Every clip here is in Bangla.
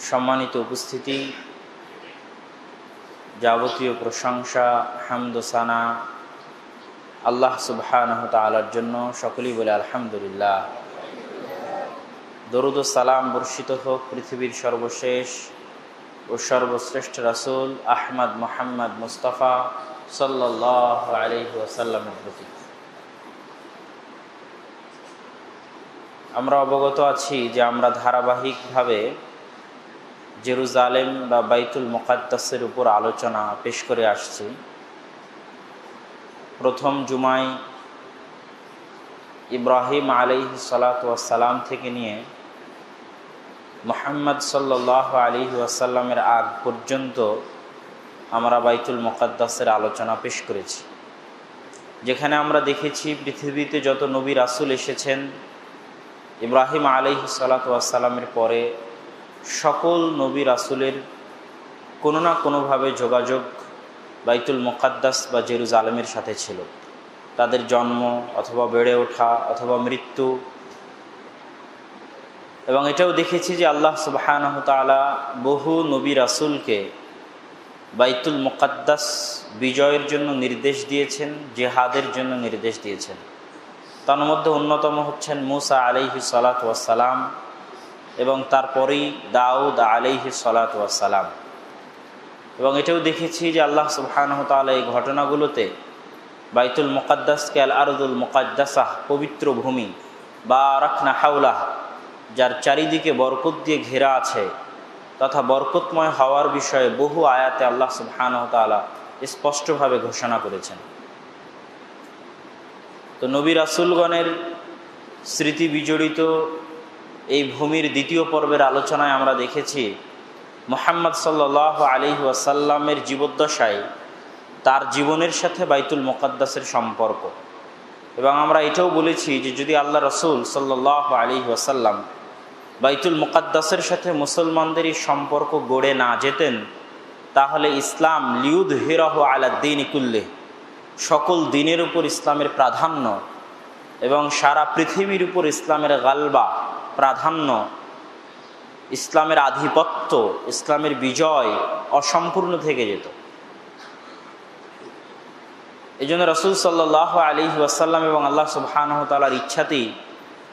সম্মানিত উপস্থিতি, যাবতীয় প্রশংসা হামদ ও সানা আল্লাহ সুবহানাহু ওয়া তাআলার জন্য। সকলেই বলে আলহামদুলিল্লাহ। দরুদ ও সালাম বর্ষিত হোক পৃথিবীর সর্বশেষ ও সর্বশ্রেষ্ঠ রাসূল আহমদ মুহাম্মদ মুস্তাফা সাল্লাল্লাহু আলাইহি ওয়াসাল্লামের প্রতি। আমরা অবগত আছি যে আমরা ধারাবাহিকভাবে জেরুজালেম বা বাইতুল মুকাদ্দাসের উপর আলোচনা পেশ করে আসছি। প্রথম জুমায় ইব্রাহিম আলাইহিস সালাতু ওয়াস সালাম থেকে নিয়ে মুহাম্মদ সাল্লাল্লাহু আলাইহি ওয়াসাল্লামের আগ পর্যন্ত আমরা বাইতুল মুকাদ্দাসের আলোচনা পেশ করেছি, যেখানে আমরা দেখেছি পৃথিবীতে যত নবী রাসূল এসেছেন ইব্রাহিম আলাইহিস সালাতু ওয়াস সালামের পরে সকল নবী রাসূলের কোনো না কোনোভাবে যোগাযোগ বাইতুল মুকাদ্দাস বা জেরুজালেমের সাথে ছিল। তাদের জন্ম অথবা বেড়ে ওঠা অথবা মৃত্যু, এবং এটাও দেখেছি যে আল্লাহ সুবহানাহু ওয়া তাআলা বহু নবী রাসূলকে বাইতুল মুকাদ্দাস বিজয়ের জন্য নির্দেশ দিয়েছেন, জিহাদের জন্য নির্দেশ দিয়েছেন। তার মধ্যে অন্যতম হচ্ছেন মূসা আলাইহিস সালাতু ওয়াস সালাম এবং তারপরেই দাউদ আলাইহিস সালাতু ওয়াস সালাম। এবং এটাও দেখেছি যে আল্লাহ সুবহানাহু ওয়া তাআলা এই ঘটনাগুলোতে বাইতুল মুকাদ্দাসকে আল আরদুল মুকাদ্দাসাহ, পবিত্র ভূমি, বারাকনা হাওলাহ, যার চারিদিকে বরকত দিয়ে ঘেরা আছে তথা বরকতময় হওয়ার বিষয়ে বহু আয়াতে আল্লাহ সুবহানাহু ওয়া তাআলা স্পষ্টভাবে ঘোষণা করেছেন। তো নবী রাসূলগণের স্মৃতি বিজড়িত এই ভূমির দ্বিতীয় পর্বের আলোচনায় আমরা দেখেছি মুহাম্মদ সাল্লাল্লাহু আলাইহি ওয়াসাল্লামের জীবদ্দশায় তার জীবনের সাথে বাইতুল মুকাদ্দাসের সম্পর্ক। এবং আমরা এটাও বলেছি যে যদি আল্লাহ রাসূল সাল্লাল্লাহু আলাইহি ওয়াসাল্লাম বাইতুল মুকাদ্দাসের সাথে মুসলমানদের এই সম্পর্ক গড়ে না যেতেন, তাহলে ইসলাম লিউযহিরাহু আলা দ্বীনি কুল্লিহ, সকল দিনের উপর ইসলামের প্রাধান্য এবং সারা পৃথিবীর উপর ইসলামের গালবা, প্রাধান্য, ইসলামের আধিপত্য, ইসলামের বিজয় অসম্পূর্ণ থেকে যেত। এই জন্য রাসূল সাল্লাল্লাহু আলাইহি ওয়াসাল্লাম এবং আল্লাহ সুবহানাহু ওয়া তাআলার ইচ্ছাতেই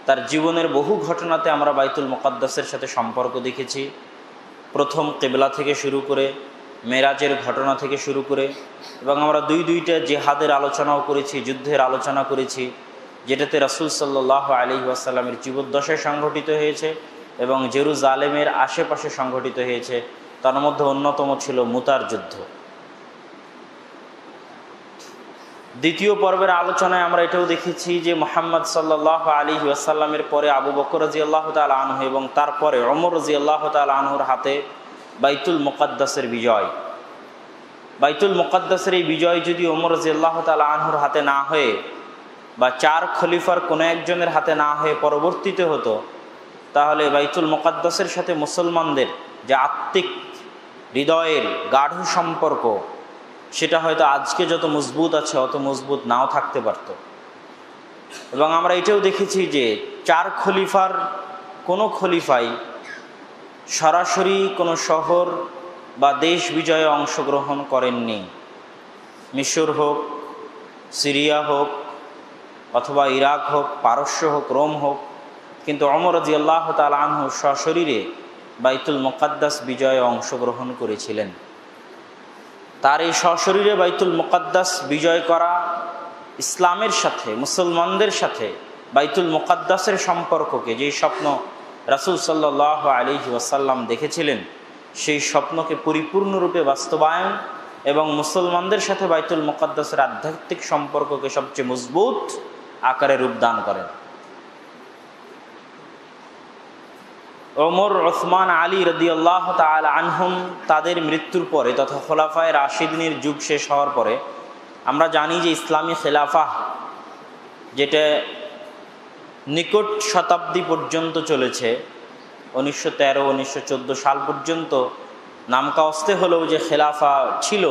তার জীবনের বহু ঘটনাতে আমরা বাইতুল মুকাদ্দাসের সাথে সম্পর্ক দেখেছি। প্রথম কিবলা থেকে শুরু করে, মেরাজের ঘটনা থেকে শুরু করে, এবং আমরা দুইটা জিহাদের আলোচনাও করেছি, যুদ্ধের আলোচনা করেছি, যেটাতে রাসূল সাল্লাল্লাহু আলাইহি ওয়াসাল্লামের জীবদ্দশায় সংঘটিত হয়েছে এবং জেরুজালেমের আশেপাশে সংঘটিত হয়েছে। তার মধ্যে অন্যতম ছিল মুতার যুদ্ধ। দ্বিতীয় পর্বের আলোচনায় আমরা এটাও দেখেছি যে মুহাম্মদ সাল্লাল্লাহু আলাইহি ওয়াসাল্লামের পরে আবু বকর রাদিয়াল্লাহু তাআলা আনহু এবং তারপরে ওমর রাদিয়াল্লাহু তাআলা আনহুর হাতে বাইতুল মুকাদ্দাসের বিজয়। বাইতুল মুকাদ্দাসের এই বিজয় যদি ওমর রাদিয়াল্লাহু তাআলা আনহুর হাতে না হয়ে বা চার খলিফার কোনো একজনের হাতে না হয়ে পরবর্তীতে হতো, তাহলে বাইতুল মুকাদ্দাসের সাথে মুসলমানদের যে আত্মিক হৃদয়ের গাঢ় সম্পর্ক, সেটা হয়তো আজকে যত মজবুত আছে অত মজবুত নাও থাকতে পারত। এবং আমরা এটাও দেখেছি যে চার খলিফার কোনো খলিফাই সরাসরি কোনো শহর বা দেশ বিজয়ে অংশগ্রহণ করেননি। মিশর হোক, সিরিয়া হোক, অথবা ইরাক হোক, পারস্য হোক, রোম হোক, কিন্তু ওমর রাদিয়াল্লাহু তাআলা আনহু সশরীরে বাইতুল মুকাদ্দাস বিজয়ে অংশগ্রহণ করেছিলেন। তার এই সশরীরে বাইতুল মুকাদ্দাস বিজয় করা ইসলামের সাথে, মুসলমানদের সাথে বাইতুল মুকাদ্দাসের সম্পর্ককে, যেই স্বপ্ন রাসূল সাল্লাল্লাহু আলাইহি ওয়াসাল্লাম দেখেছিলেন, সেই স্বপ্নকে পরিপূর্ণরূপে বাস্তবায়ন এবং মুসলমানদের সাথে বাইতুল মুকাদ্দাসের আধ্যাত্মিক সম্পর্ককে সবচেয়ে মজবুত আকারে রূপদান করেন। ওমর, ওসমান, আলী রাদিয়াল্লাহু তাআলা আনহুম তাদের মৃত্যুর পরে তথা খোলাফায়ে রাশিদিনের যুগ শেষ হওয়ার পরে আমরা জানি যে ইসলামী খেলাফা, যেটা নিকট শতাব্দী পর্যন্ত চলেছে, 1913, 1914 সাল পর্যন্ত নামকাওস্তে হলেও যে খেলাফা ছিল,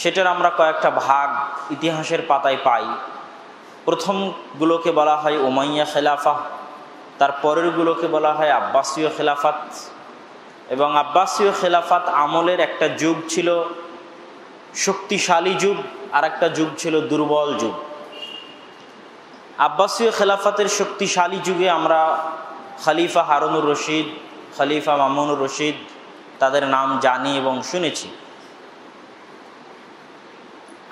সেটার আমরা কয়েকটা ভাগ ইতিহাসের পাতায় পাই। প্রথমগুলোকে বলা হয় উমাইয়া খেলাফা, তার পরেরগুলোকে বলা হয় আব্বাসীয় খেলাফত, এবং আব্বাসীয় খেলাফত আমলের একটা যুগ ছিল শক্তিশালী যুগ, আর একটা যুগ ছিল দুর্বল যুগ। আব্বাসীয় খেলাফতের শক্তিশালী যুগে আমরা খলিফা হারুনুর রশিদ, খলিফা মামুনুর রশিদ তাদের নাম জানি এবং শুনেছি।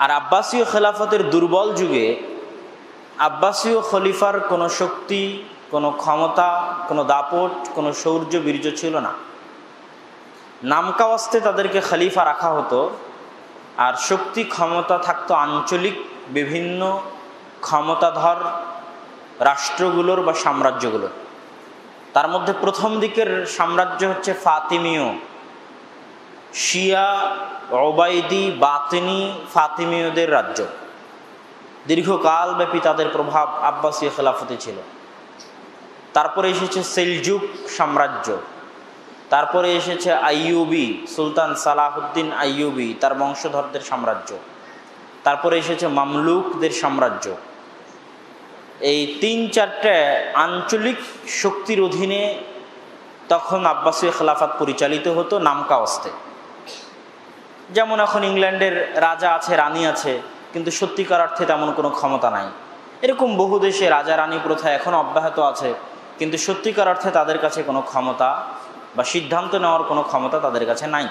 আর আব্বাসীয় খেলাফতের দুর্বল যুগে আব্বাসীয় খলিফার কোনো শক্তি, কোনো ক্ষমতা, কোনো দাপট, কোনো শৌর্য বীর্য ছিল না। নামকাওয়াস্তে তাদেরকে খলিফা রাখা হতো, আর শক্তি ক্ষমতা থাকতো আঞ্চলিক বিভিন্ন ক্ষমতাধর রাষ্ট্রগুলোর বা সাম্রাজ্যগুলোর। তার মধ্যে প্রথম দিকের সাম্রাজ্য হচ্ছে ফাতিমীয়, শিয়া, ওবায়দি, বাতিনি, ফাতিমীয়দের রাজ্য। দীর্ঘকালব্যাপী তাদের প্রভাব আব্বাসীয় খেলাফতে ছিল। তারপরে এসেছে সেলজুক সাম্রাজ্য, তারপরে এসেছে আইয়ুবি, সুলতান সালাহুদ্দিন আইয়ুবি তার বংশধরদের সাম্রাজ্য, তারপরে এসেছে মামলুকদের সাম্রাজ্য। এই ৩-৪টে আঞ্চলিক শক্তির অধীনে তখন আব্বাসীয় খেলাফত পরিচালিত হতো নামকাওয়াস্তে। যেমন এখন ইংল্যান্ডের রাজা আছে, রানী আছে, কিন্তু সত্যিকার অর্থে তেমন কোনো ক্ষমতা নাই। এরকম বহু দেশে রাজা রানী প্রথা এখন অব্যাহত আছে, কিন্তু সত্যিকার অর্থে তাদের কাছে কোনো ক্ষমতা বা সিদ্ধান্ত নেওয়ার কোনো ক্ষমতা তাদের কাছে নাই।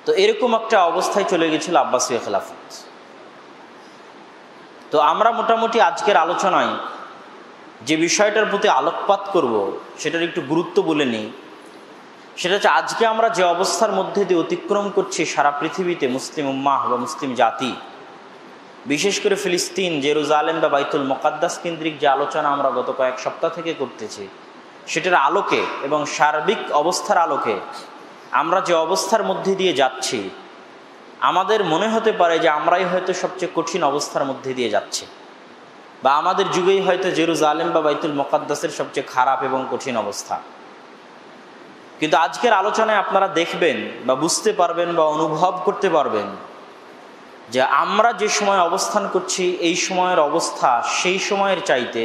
তো এরকম একটা অবস্থায় চলে গেছিল আব্বাসীয় খেলাফত। তো আমরা মোটামুটি আজকের আলোচনায় যে বিষয়টার প্রতি আলোকপাত করব সেটার একটু গুরুত্ব বলে নিই। সেটা হচ্ছে আজকে আমরা যে অবস্থার মধ্যে দিয়ে অতিক্রম করছি সারা পৃথিবীতে, মুসলিম উম্মাহ বা মুসলিম জাতি, বিশেষ করে ফিলিস্তিন, জেরুজালেম বা বাইতুল মুকাদ্দাস কেন্দ্রিক যে আলোচনা আমরা গত কয়েক সপ্তাহ থেকে করতেছি, সেটার আলোকে এবং সার্বিক অবস্থার আলোকে আমরা যে অবস্থার মধ্যে দিয়ে যাচ্ছি, আমাদের মনে হতে পারে যে আমরাই হয়তো সবচেয়ে কঠিন অবস্থার মধ্যে দিয়ে যাচ্ছি, বা আমাদের যুগেই হয়তো জেরুজালেম বা বাইতুল মুকাদ্দাসের সবচেয়ে খারাপ এবং কঠিন অবস্থা। কিন্তু আজকের আলোচনায় আপনারা দেখবেন বা বুঝতে পারবেন বা অনুভব করতে পারবেন যে আমরা যে সময় অবস্থান করছি, এই সময়ের অবস্থা সেই সময়ের চাইতে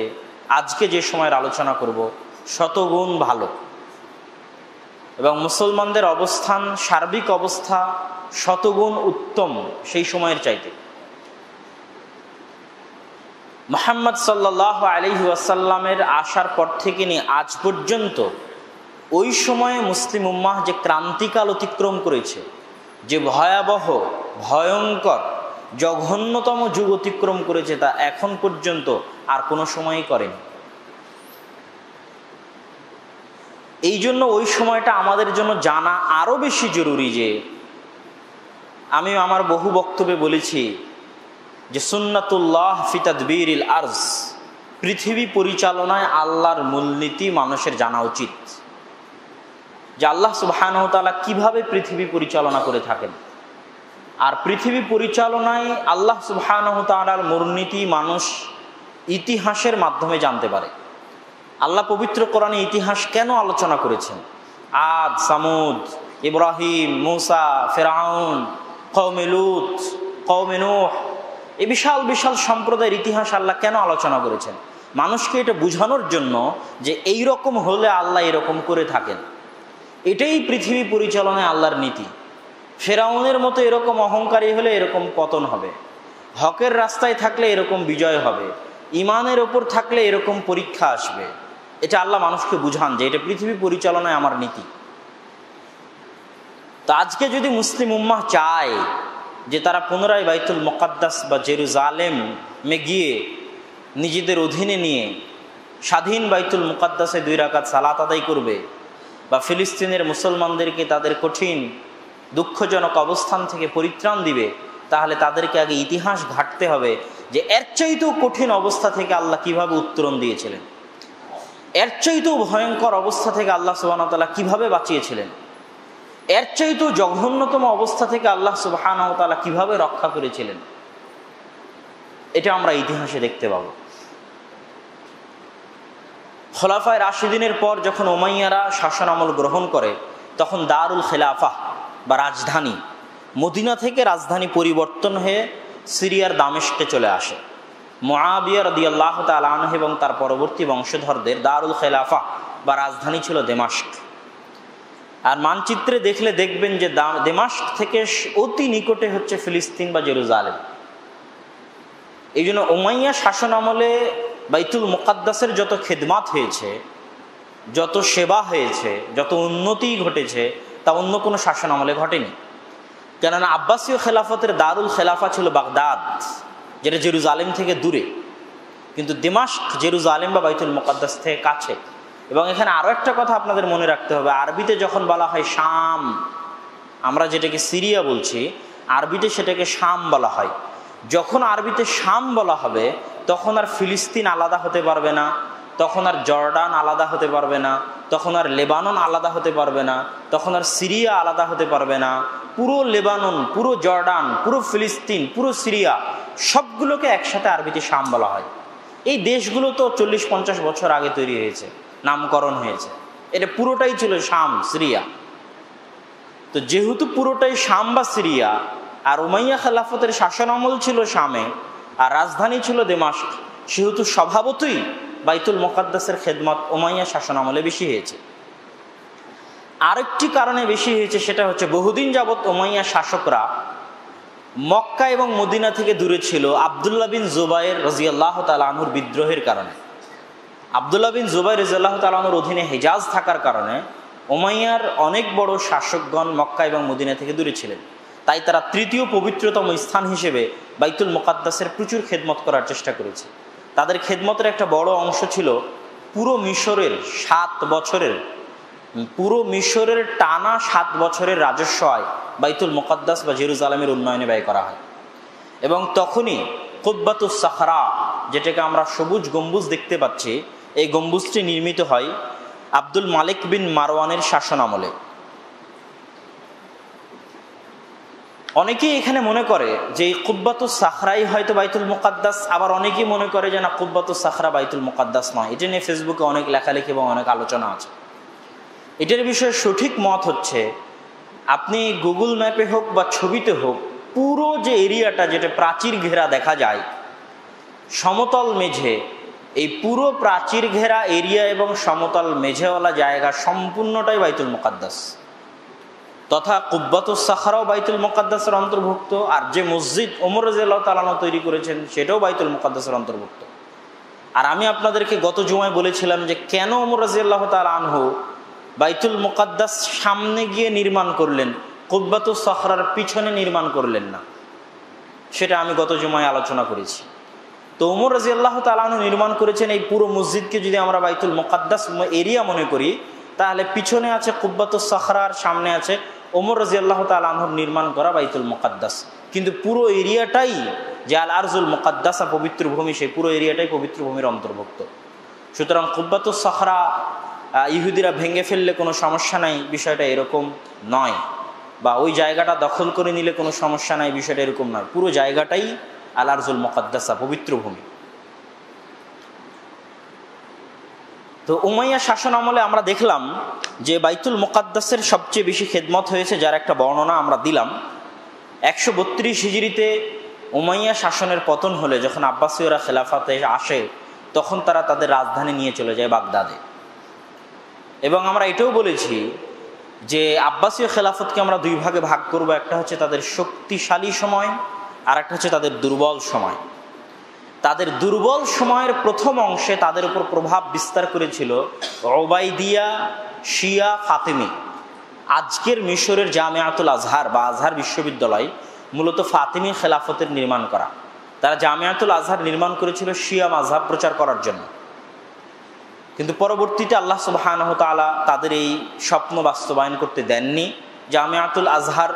আজকে যে সময়ের আলোচনা করব শতগুণ ভালো, এবং মুসলমানদের অবস্থান, সার্বিক অবস্থা শতগুণ উত্তম সেই সময়ের চাইতে। মুহাম্মদ সাল্লাল্লাহু আলাইহি ওয়াসাল্লামের আসার পর থেকে নিয়ে আজ পর্যন্ত ওই সময়ে মুসলিম উম্মাহ যে ক্রান্তিকাল অতিক্রম করেছে, যে ভয়াবহ, ভয়ঙ্কর, জঘন্যতম যুগ অতিক্রম করেছে, তা এখন পর্যন্ত আর কোনো সময়ই করেনি। এই জন্য ওই সময়টা আমাদের জন্য জানা আরও বেশি জরুরি। যে আমি আমার বহু বক্তব্যে বলেছি যে সুন্নাতুল্লাহ ফি তাদবীরিল আরজ, পৃথিবী পরিচালনায় আল্লাহর মূলনীতি মানুষের জানা উচিত। যে আল্লাহ সুবহানাহু ওয়া তাআলা কিভাবে পৃথিবী পরিচালনা করে থাকেন, আর পৃথিবী পরিচালনায় আল্লাহ সুবহানাহু ওয়া তাআলার মূলনীতি মানুষ ইতিহাসের মাধ্যমে জানতে পারে। আল্লাহ পবিত্র কোরআনে ইতিহাস কেন আলোচনা করেছেন? আদ, সামুদ, ইব্রাহিম, মুসা, ফিরআউন, কওমে লূত, কওমে নূহ, এই বিশাল বিশাল সম্প্রদায়ের ইতিহাস আল্লাহ কেন আলোচনা করেছেন? মানুষকে এটা বোঝানোর জন্য যে এই রকম হলে আল্লাহ এরকম করে থাকেন। এটাই পৃথিবী পরিচালনায় আল্লাহর নীতি। ফিরআউনের মতো এরকম অহংকারী হলে এরকম পতন হবে, হকের রাস্তায় থাকলে এরকম বিজয় হবে, ইমানের ওপর থাকলে এরকম পরীক্ষা আসবে। এটা আল্লাহ মানুষকে বুঝান যে এটা পৃথিবী পরিচালনায় আমার নীতি। তো আজকে যদি মুসলিম উম্মাহ চায় যে তারা পুনরায় বাইতুল মুকাদ্দাস বা জেরুজালেমে গিয়ে নিজেদের অধীনে নিয়ে স্বাধীন বাইতুল মুকাদ্দাসে 2 রাকাত সালাত আদায় করবে, বা ফিলিস্তিনের মুসলমানদেরকে তাদের কঠিন দুঃখজনক অবস্থান থেকে পরিত্রাণ দিবে, তাহলে তাদেরকে আগে ইতিহাস ঘাঁটতে হবে যে এর চাইতেও কঠিন অবস্থা থেকে আল্লাহ কিভাবে উত্তরণ দিয়েছিলেন, এর চাইতেও ভয়ঙ্কর অবস্থা থেকে আল্লাহ সুবহানাহু ওয়া তাআলা কিভাবে বাঁচিয়েছিলেন, এর চাইতেও জঘন্যতম অবস্থা থেকে আল্লাহ সুবহানাহু ওয়া তাআলা কিভাবে রক্ষা করেছিলেন। এটা আমরা ইতিহাসে দেখতে পাবো। খোলাফায়ে রাশিদিনের পর যখন উমাইয়ারা শাসন আমল গ্রহণ করে, তখন দারুল খেলাফা বা রাজধানী, মদিনা থেকে রাজধানী পরিবর্তন হয়ে সিরিয়ার দামেস্কে চলে আসে। মুআবিয়া রাদিয়াল্লাহু তাআলা আনহু এবং তার পরবর্তী বংশধরদের দারুল খেলাফা বা রাজধানী ছিল দামেস্ক। আর মানচিত্রে দেখলে দেখবেন যে দামেস্ক থেকে অতি নিকটে হচ্ছে ফিলিস্তিন বা জেরুজালেম। এই জন্য উমাইয়া শাসন আমলে বাইতুল মুকাদ্দাসের যত খেদমাত হয়েছে, যত সেবা হয়েছে, যত উন্নতি ঘটেছে, তা অন্য কোনো শাসন আমলে ঘটেনি। কেননা আব্বাসীয় খেলাফতের দারুল খেলাফা ছিল বাগদাদ, যেটা জেরুজালেম থেকে দূরে, কিন্তু দামেস্ক জেরুজালেম বা বাইতুল মুকাদ্দাস থেকে কাছে। এবং এখানে আরও একটা কথা আপনাদের মনে রাখতে হবে, আরবিতে যখন বলা হয় শাম, আমরা যেটাকে সিরিয়া বলছি, আরবিতে সেটাকে শাম বলা হয়। যখন আরবিতে শাম বলা হবে তখন আর ফিলিস্তিন আলাদা হতে পারবে না, তখন আর জর্ডান আলাদা হতে পারবে না, তখন আর লেবানন আলাদা হতে পারবে না, তখন আর সিরিয়া আলাদা হতে পারবে না। পুরো লেবানন, পুরো জর্ডান, পুরো ফিলিস্তিন, পুরো সিরিয়া সবগুলোকে একসাথে আরবিতে শাম বলা হয়। এই দেশগুলো তো 40-50 বছর আগে তৈরি হয়েছে, নামকরণ হয়েছে, এটা পুরোটাই ছিল শাম, সিরিয়া। তো যেহেতু পুরোটাই শাম বা সিরিয়া, আর উমাইয়া খেলাফতের শাসন আমল ছিল শামে, আর রাজধানী ছিল দামেস্ক, সেহেতু স্বভাবতই বাইতুল মুকাদ্দাসের খেদমত উমাইয়া শাসন আমলে বেশি হয়েছে। আরেকটি কারণে বেশি হয়েছে, সেটা হচ্ছে বহুদিন যাবৎ উমাইয়া শাসকরা মক্কা এবং মদিনা থেকে দূরে ছিল আবদুল্লাহ বিন জুবাইর রাদিয়াল্লাহু তাআলা আনহুর বিদ্রোহের কারণে। আবদুল্লাহ বিন জুবাইর রাদিয়াল্লাহু তাআলা আনহুর অধীনে হিজাজ থাকার কারণে উমাইয়ার অনেক বড় শাসকগণ মক্কা এবং মদিনা থেকে দূরে ছিলেন। তাই তারা তৃতীয় পবিত্রতম স্থান হিসেবে বাইতুল মুকাদ্দাসের প্রচুর খেদমত করার চেষ্টা করেছে। তাদের খেদমতের একটা বড় অংশ ছিল পুরো মিশরের 7 বছরের, পুরো মিশরের টানা 7 বছরের রাজস্ব আয় বাইতুল মুকাদ্দাস বা জেরুজালেমের উন্নয়নে ব্যয় করা হয়। এবং তখনই কুব্বাতুস সাখরা, যেটাকে আমরা সবুজ গম্বুজ দেখতে পাচ্ছি, এই গম্বুজটি নির্মিত হয় আব্দুল মালিক বিন মারওয়ানের শাসন আমলে। অনেকেই এখানে মনে করে যে এই কুব্বাতুস সাখরাই হয়তো বাইতুল মুকাদ্দাস, আবার অনেকেই মনে করে যে না, কুব্বাতুস সাখরা বাইতুল মুকাদ্দাস নয়। এটা নিয়ে ফেসবুকে অনেক লেখালেখি এবং অনেক আলোচনা আছে। এটার বিষয়ে সঠিক মত হচ্ছে, আপনি গুগল ম্যাপে হোক বা ছবিতে হোক, পুরো যে এরিয়াটা, যেটা প্রাচীর ঘেরা দেখা যায়, সমতল মেঝে, এই পুরো প্রাচীর ঘেরা এরিয়া এবং সমতল মেঝেওয়ালা জায়গা সম্পূর্ণটাই বাইতুল মুকাদ্দাস, তথা কুব্বাতুস সাখরাও বাইতুল মুকাদ্দাসের অন্তর্ভুক্ত। আর যে মসজিদ ওমর রাদিয়াল্লাহু তাআলা আনহু তৈরি করেছেন, সেটাও বাইতুল মুকাদ্দাসের অন্তর্ভুক্ত। আর আমি আপনাদেরকে গত জুমায় বলেছিলাম যে কেন ওমর রাদিয়াল্লাহু তাআলা আনহু বাইতুল মুকাদ্দাস সামনে গিয়ে নির্মাণ করলেন, কুব্বাতুস সাখরার পিছনে নির্মাণ করলেন না, সেটা আমি গত জুমায় আলোচনা করেছি। তো ওমর রাদিয়াল্লাহু তাআলা আনহু নির্মাণ করেছেন এই পুরো মসজিদকে যদি আমরা বাইতুল মুকাদ্দাস এরিয়া মনে করি, তাহলে পিছনে আছে কুব্বাতুস সাখরার, সামনে আছে ওমর রাদিয়াল্লাহু তাআলা আনহুর নির্মাণ করা বাইতুল মুকাদ্দাস। কিন্তু পুরো এরিয়াটাই যে আল আরজুল মুকাদ্দাসা, পবিত্র ভূমি, সেই পুরো এরিয়াটাই পবিত্র ভূমির অন্তর্ভুক্ত। সুতরাং কুব্বাতুস সাখরা ইহুদিরা ভেঙে ফেললে কোনো সমস্যা নাই, বিষয়টা এরকম নয়, বা ওই জায়গাটা দখল করে নিলে কোনো সমস্যা নাই, বিষয়টা এরকম নয়। পুরো জায়গাটাই আল আরজুল মুকাদ্দাসা, পবিত্র ভূমি। তো উমাইয়া শাসন আমলে আমরা দেখলাম যে বাইতুল মুকাদ্দাসের সবচেয়ে বেশি খেদমত হয়েছে, যার একটা বর্ণনা আমরা দিলাম। 132 হিজরিতে উমাইয়া শাসনের পতন হলে, যখন আব্বাসীয়রা খেলাফতে আসে, তখন তারা তাদের রাজধানী নিয়ে চলে যায় বাগদাদে। এবং আমরা এটাও বলেছি যে আব্বাসীয় খেলাফতকে আমরা 2 ভাগে ভাগ করব, একটা হচ্ছে তাদের শক্তিশালী সময়, আর একটা হচ্ছে তাদের দুর্বল সময়। তাদের দুর্বল সময়ের প্রথম অংশে তাদের উপর প্রভাব বিস্তার করেছিল ওবাইদিয়া, শিয়া, ফাতেমি। আজকের মিশরের জামিয়াতুল আজহার বা আজহার বিশ্ববিদ্যালয় মূলত ফাতেমি খেলাফতের নির্মাণ করা। তারা জামিয়াতুল আজহার নির্মাণ করেছিল শিয়া মাযহাব প্রচার করার জন্য, কিন্তু পরবর্তীতে আল্লাহ সুবহানাহু ওয়া তাআলা তাদের এই স্বপ্ন বাস্তবায়ন করতে দেননি। জামিয়াতুল আজহার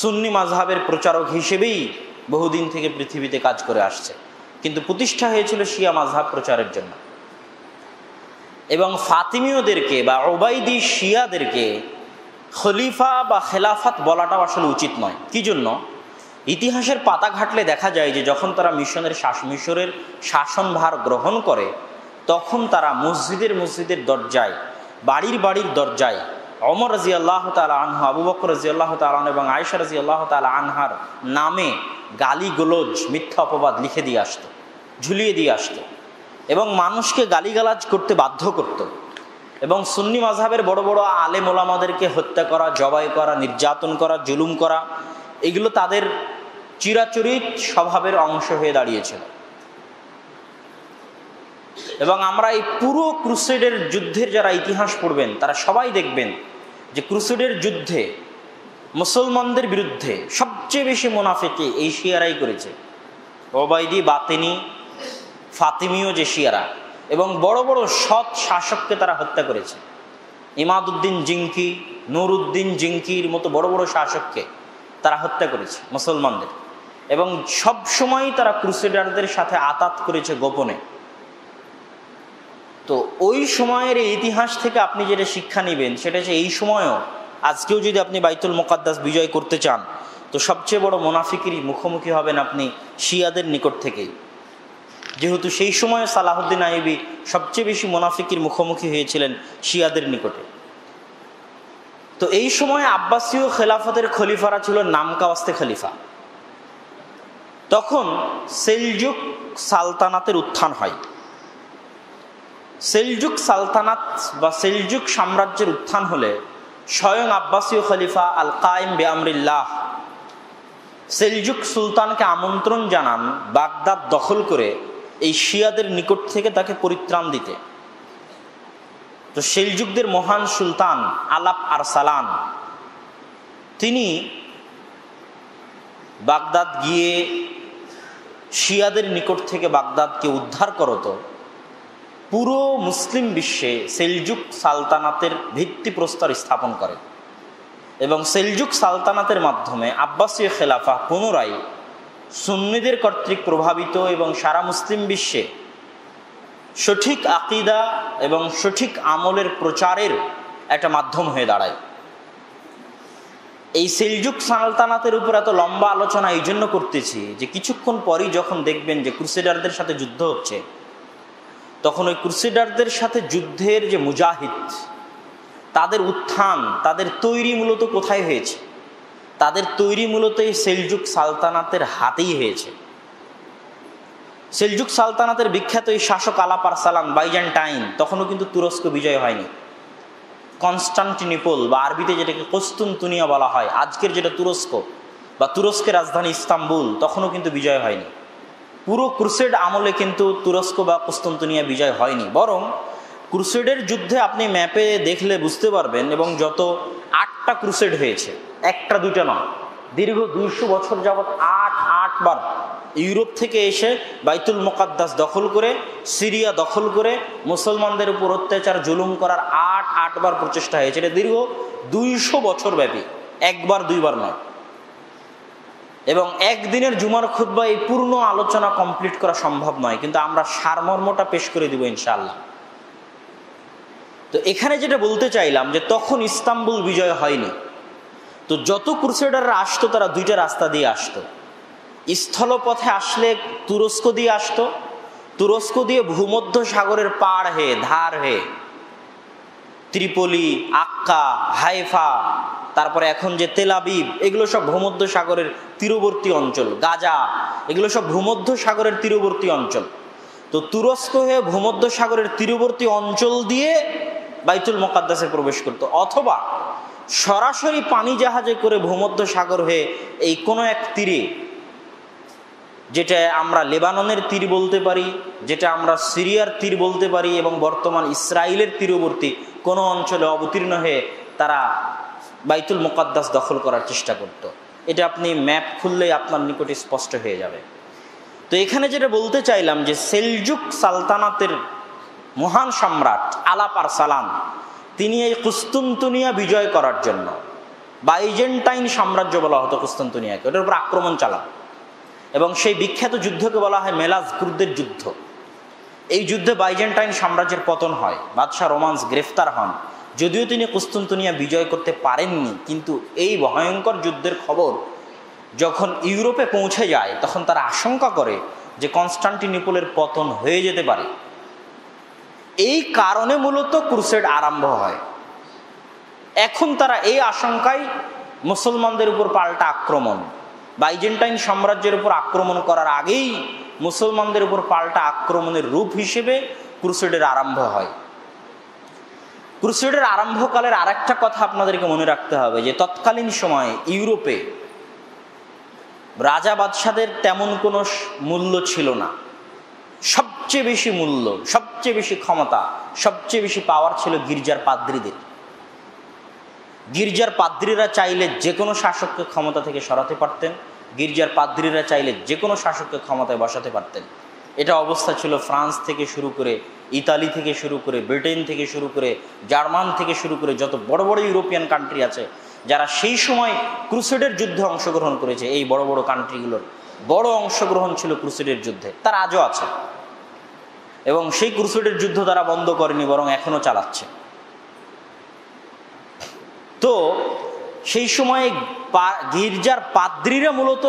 সুন্নি মাযহাবের প্রচারক হিসেবেই বহুদিন থেকে পৃথিবীতে কাজ করে আসছে, কিন্তু প্রতিষ্ঠা হয়েছিল শিয়া মাযহাব প্রচারের জন্য। এবং ফাতিমীয়দেরকে বা ওবাইদি শিয়াদেরকে খলিফা বা খেলাফত বলাটাও আসলে উচিত নয়। কি জন্য? ইতিহাসের পাতা ঘাটলে দেখা যায় যে যখন তারা মিশরের শাসনভার গ্রহণ করে, তখন তারা মসজিদের দরজায়, বাড়ির দরজায় ওমর রাদিয়াল্লাহু তাআলা আনহু, আবু বকর রাদিয়াল্লাহু তাআলা আনহু এবং আয়েশা রাদিয়াল্লাহু তাআলা আনহার নামে গালিগোলজ, মিথ্যা অপবাদ লিখে দিয়ে আসতো, ঝুলিয়ে দিয়ে আসতো, এবং মানুষকে গালিগালাজ করতে বাধ্য করত। এবং সুন্নি মাযহাবের বড় বড় আলেম ওলামাদেরকে হত্যা করা, জবাই করা, নির্যাতন করা, জুলুম করা, এগুলো তাদের চিরাচরিত স্বভাবের অংশ হয়ে দাঁড়িয়েছিল। এবং আমরা এই পুরো ক্রুসেডের যুদ্ধের যারা ইতিহাস পড়বেন তারা সবাই দেখবেন যে ক্রুসেডের যুদ্ধে মুসলমানদের বিরুদ্ধে সবচেয়ে বেশি মুনাফিকি এই শিয়ারাই করেছে। ওবাইদি, বাতিনি, ফাতিমীয় যে শিয়ারা, এবং বড় বড় সৎ শাসককে তারা হত্যা করেছে। ইমাদউদ্দিন জিঙ্কি, নুরউদ্দিন জিঙ্কির মতো বড় বড় শাসককে তারা হত্যা করেছে মুসলমানদের, এবং সব সময় তারা ক্রুসেডারদের সাথে আতাত করেছে গোপনে। তো ওই সময়ের এই ইতিহাস থেকে আপনি যেটা শিক্ষা নেবেন সেটা হচ্ছে এই সময়ও আজকেও যদি আপনি বাইতুল মুকাদ্দাস বিজয় করতে চান তো সবচেয়ে বড় মুনাফিকেরই মুখোমুখি হবেন আপনি শিয়াদের নিকট থেকেই, যেহেতু সেই সময় সালাহুদ্দিন আইয়ুবী সবচেয়ে বেশি মুনাফিকের মুখোমুখি হয়েছিলেন শিয়াদের নিকটে। তো এই সময় আব্বাসীয় খেলাফতের খলিফারা ছিল নামকাওয়াস্তে খলিফা। তখন সেলজুক সালতানাতের উত্থান হয়। সেলজুক সালতানাত বা সেলজুক সাম্রাজ্যের উত্থান হলে স্বয়ং আব্বাসীয় খলিফা আল কায়েম বিআমরিল্লাহ সেলজুক সুলতানকে আমন্ত্রণ জানান বাগদাদ দখল করে এই শিয়াদের নিকট থেকে তাকে পরিত্রাণ দিতে। তো সেলজুকদের মহান সুলতান আলাপ আরসালান তিনি বাগদাদ গিয়ে শিয়াদের নিকট থেকে বাগদাদকে উদ্ধার করত পুরো মুসলিম বিশ্বে সেলজুক সালতানাতের ভিত্তিপ্রস্তর স্থাপন করে, এবং সেলজুক সালতানাতের মাধ্যমে আব্বাসীয় খেলাফা পুনরায় সুন্নিদের কর্তৃক প্রভাবিত এবং সারা মুসলিম বিশ্বে সঠিক আকিদা এবং সঠিক আমলের প্রচারের একটা মাধ্যম হয়ে দাঁড়ায়। এই সেলজুক সালতানাতের উপর এত লম্বা আলোচনা এই জন্য করতেছি যে কিছুক্ষণ পরই যখন দেখবেন যে ক্রুসেডারদের সাথে যুদ্ধ হচ্ছে তখন ওই ক্রুসেডারদের সাথে যুদ্ধের যে মুজাহিদ তাদের উত্থান, তাদের তৈরি মূলত কোথায় হয়েছে? তাদের তৈরি মূলত এই সেলজুক সালতানাতের হাতেই হয়েছে। সেলজুক সালতানাতের বিখ্যাত এই শাসক আলাপ আরসালান বাইজেন্টাইন তখনও কিন্তু তুরস্ক বিজয় হয়নি। কনস্টান্টিনোপল বা আরবিতে যেটাকে কুস্তুনতুনিয়া বলা হয়, আজকের যেটা তুরস্ক বা তুরস্কের রাজধানী ইস্তাম্বুল, তখনও কিন্তু বিজয় হয়নি। পুরো ক্রুসেড আমলে কিন্তু তুরস্ক বা কুস্তুনতুনিয়া বিজয় হয়নি, বরং ক্রুসেডের যুদ্ধে আপনি ম্যাপে দেখলে বুঝতে পারবেন এবং যত 8টা ক্রুসেড হয়েছে, একটা দুইটা নয়, দীর্ঘ 200 বছর যাবৎ 8 বার ইউরোপ থেকে এসে বাইতুল মুকাদ্দাস দখল করে, সিরিয়া দখল করে মুসলমানদের উপর অত্যাচার জুলুম করার 8 বার প্রচেষ্টা হয়েছে। এটা দীর্ঘ 200 বছর ব্যাপী, একবার দুইবার নয়। এবং একদিনের জুমার খুতবা এই পূর্ণ আলোচনা কমপ্লিট করা সম্ভব নয়, কিন্তু আমরা সারমর্মটা পেশ করে দিব ইনশাআল্লাহ। তো এখানে যেটা বলতে চাইলাম যে তখন ইস্তাম্বুল বিজয় হয়নি। তো যত ক্রুসেডাররা আসতো তারা দুইটা রাস্তা দিয়ে আসতো। স্থলপথে আসলে তুরস্ক দিয়ে আসতো, তুরস্ক দিয়ে ভূমধ্য সাগরের পাড় হয়ে ধার হয়ে ত্রিপলি, আক্কা, হাইফা, তারপরে এখন যে তেল আবিব, এগুলো সব ভূমধ্য সাগরের তীরবর্তী অঞ্চল, গাজা, এগুলো সব ভূমধ্য সাগরের তীরবর্তী অঞ্চল। তো তুরস্ক হয়ে ভূমধ্য সাগরের তীরবর্তী অঞ্চল দিয়ে বাইতুল মুকাদ্দাসে প্রবেশ করত, অথবা সরাসরি পানি জাহাজে করে ভূমধ্য সাগর হয়ে এই কোনো এক তীরে, যেটা আমরা লেবাননের তীর বলতে পারি, যেটা আমরা সিরিয়ার তীর বলতে পারি, এবং বর্তমান ইসরায়েলের তীরবর্তী কোনো অঞ্চলে অবতীর্ণ হয়ে তারা বাইতুল মুকাদ্দাস দখল করার চেষ্টা করত। এটা আপনি ম্যাপ খুললেই আপনার নিকটে স্পষ্ট হয়ে যাবে। তো এখানে যেটা বলতে চাইলাম যে সেলজুক সালতানাতের মহান সম্রাট আলাপ আরসালান তিনি এই কুস্তুনতুনিয়া বিজয় করার জন্য, বাইজেন্টাইন সাম্রাজ্য বলা হতো কুস্তুনতুনিয়াকে, ওটার উপর আক্রমণ চালান, এবং সেই বিখ্যাত যুদ্ধকে বলা হয় মেলাজকুরদের যুদ্ধ। এই যুদ্ধে বাইজেন্টাইন সাম্রাজ্যের পতন হয়, বাদশাহ রোমান্স গ্রেফতার হন। যদিও তিনি কুস্তুনতুনিয়া বিজয় করতে পারেননি, কিন্তু এই ভয়ঙ্কর যুদ্ধের খবর যখন ইউরোপে পৌঁছে যায় তখন তারা আশঙ্কা করে যে কনস্টান্টিনোপলের পতন হয়ে যেতে পারে। এই কারণে মূলত ক্রুসেড আরম্ভ হয়। এখন তারা এই আশঙ্কায় মুসলমানদের উপর পাল্টা আক্রমণ, বাইজেন্টাইন সাম্রাজ্যের উপর আক্রমণ করার আগেই মুসলমানদের উপর পাল্টা আক্রমণের রূপ হিসেবে ক্রুসেডের আরম্ভ হয়। ক্রুসেডের আরম্ভকালের আরেকটা কথা আপনাদেরকে মনে রাখতে হবে যে তৎকালীন সময়ে ইউরোপে রাজা বাদশাদের তেমন কোনো মূল্য ছিল না। সবচেয়ে বেশি মূল্য, সবচেয়ে বেশি ক্ষমতা, সবচেয়ে বেশি পাওয়ার ছিল গির্জার পাদ্রীদের। গির্জার পাদ্রীরা চাইলে যে কোনো শাসককে ক্ষমতা থেকে সরাতে পারতেন, গির্জার পাদ্রীরা চাইলে যে কোনো শাসককে ক্ষমতায় বসাতে পারতেন। এটা অবস্থা ছিল ফ্রান্স থেকে শুরু করে, ইতালি থেকে শুরু করে, ব্রিটেন থেকে শুরু করে, জার্মান থেকে শুরু করে যত বড় বড় ইউরোপিয়ান কান্ট্রি আছে যারা সেই সময় ক্রুসেডের যুদ্ধে অংশগ্রহণ করেছে, এই বড় বড় কান্ট্রিগুলোর বড় অংশগ্রহণ ছিল ক্রুসেডের যুদ্ধে। তার আজও আছে এবং সেই ক্রুসেডের যুদ্ধ তারা বন্ধ করেনি, বরং এখনো চালাচ্ছে। তো সেই সময়ে গির্জার পাদ্রীরা মূলত